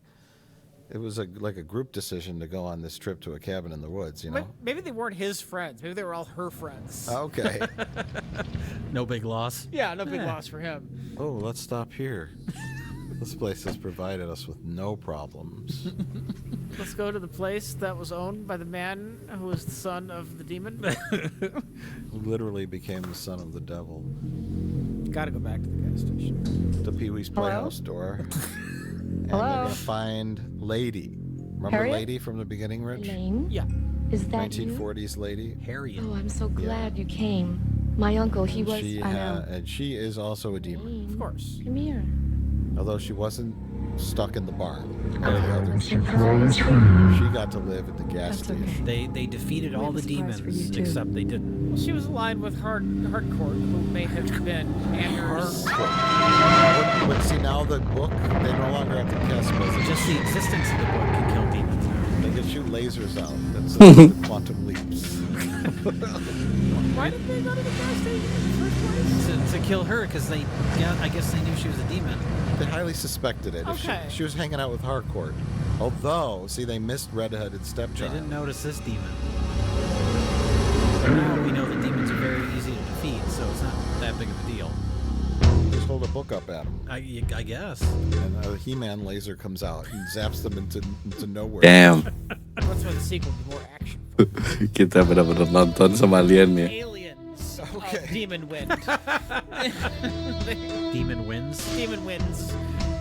it was like a group decision to go on this trip to a cabin in the woods, you know? Maybe they weren't his friends. Maybe they were all her friends. Okay. No big loss. Yeah, no big loss for him. Oh, let's stop here. This place has provided us with no problems. Let's go to the place that was owned by the man who was the son of the demon. Who literally became the son of the devil. Gotta go back to the gas station. The Pee-wee's Playhouse door. And they're gonna find Lady. Remember Harriet? Lady from the beginning, Rich? Elaine? Yeah. Is that 1940s Lady. Harriet. you? Oh, I'm so glad you came. My uncle, he was... I know. And she is also a demon. Of course. Come here. Although she wasn't stuck in the barn. She got to live at the gas station. They defeated all the demons, except they didn't. Well, she was aligned with Hardcore, who may have been Anders. But see, now the book, they no longer have to cast spells. Just the existence of the book can kill demons. They can shoot lasers out. That's the quantum leaps. Why did they go to the gas station in the first place? To kill her, because I guess they knew she was a demon. They highly suspected it. Okay. She was hanging out with Harcourt. Although, see, they missed redheaded stepchild. They didn't notice this demon. But now we know that demons are very easy to defeat, so it's not that big of a deal. Just hold a book up at them. I guess. And a He-Man laser comes out and zaps them into nowhere. Damn. That's why the sequel would be more action. Kita benar-benar nonton sama Alien ya. Aliens. Okay. Demon wind. Demon wins? Demon wins.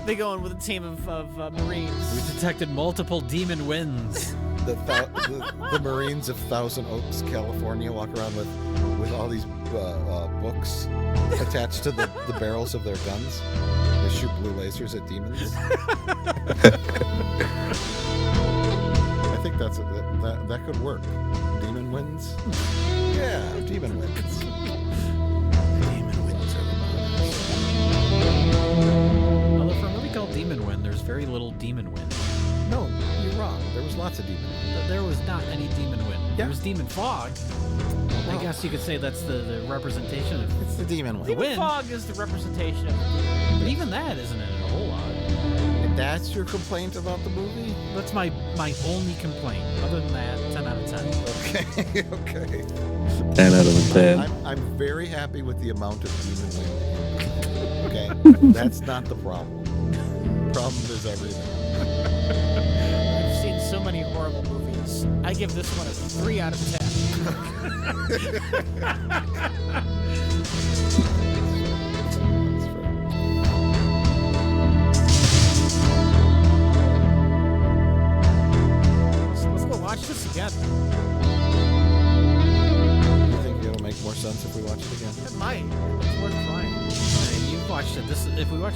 They go in with a team of Marines. We detected multiple demon wins. The Marines of Thousand Oaks, California, walk around with all these books attached to the barrels of their guns. They shoot blue lasers at demons. I think that could work. Demon wins? Yeah, demon wins. Demon wins are Although for a movie called Demon Wind, there's very little demon wind. No, you're wrong. There was lots of demon wind. There was not any demon wind. There was demon fog. I guess you could say that's the representation of... It's the demon wind. Demon fog is the representation of But even that isn't in it a whole lot. That's your complaint about the movie? That's my only complaint. Other than that, 10 out of 10. Okay, okay. 10 out of 10. I'm very happy with the amount of demon wind. Okay? That's not the problem. The problem is everything. I've seen so many horrible movies. I give this one a 3 out of 10.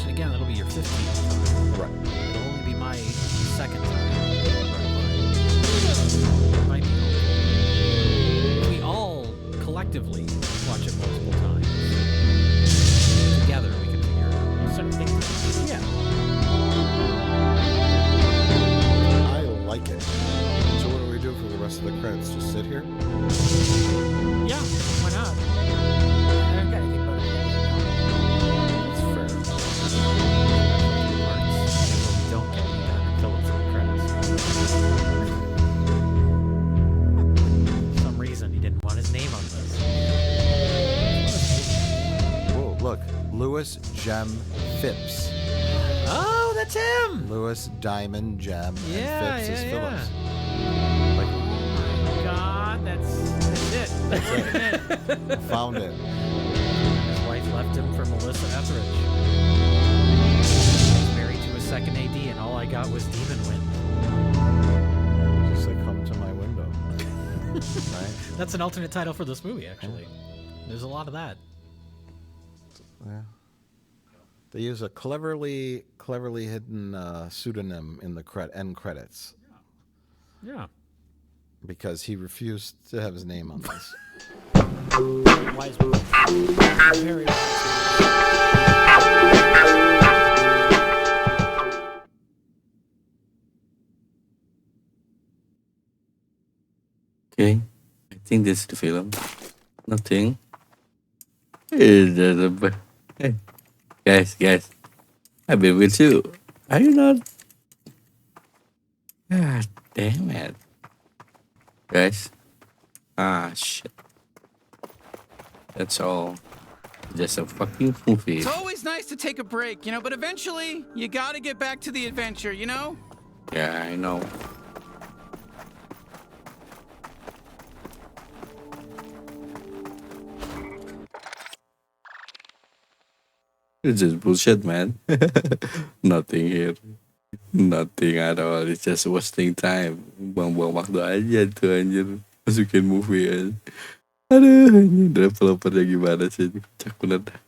watch it again, it'll be your 15th. Right. It'll only be my second time. It might be. We all collectively watch it multiple times. Together, we can figure it out. Sort of think. Yeah. I like it. So what do we do for the rest of the credits? Just sit here? Yeah, why not? I don't got anything about it. It's fair. Parts. And what we don't get, we got until it's in the credits. For some reason, he didn't want his name on this. Whoa, look. Lewis Gem Phipps. Oh, that's him! Lewis Diamond Gem Yeah, and Phipps is yeah, Phillips. God, that's it. That's it. Found it. His wife left him for Melissa Etheridge. He's married to a second AD, and all I got was Demon Wind. Just like, come to my window. Right? That's an alternate title for this movie, actually. There's a lot of that. Yeah. They use a cleverly hidden pseudonym in the end credits. Yeah. Because he refused to have his name on this. Wise move. Very wise. Okay, I think this is the film. Nothing. Hey, guys, I've been with you. Are you not? God damn it, guys. Shit. That's all. Just a fucking movie. It's always nice to take a break, you know, but eventually you gotta get back to the adventure, you know? Yeah, I know. It's just bullshit, man. Nothing here. Nothing at all. It's just wasting time. Buang-buang waktu aja tuh anjir. Masukin movie aja. Aduh, ini developernya gimana sih? Kocak bener dah.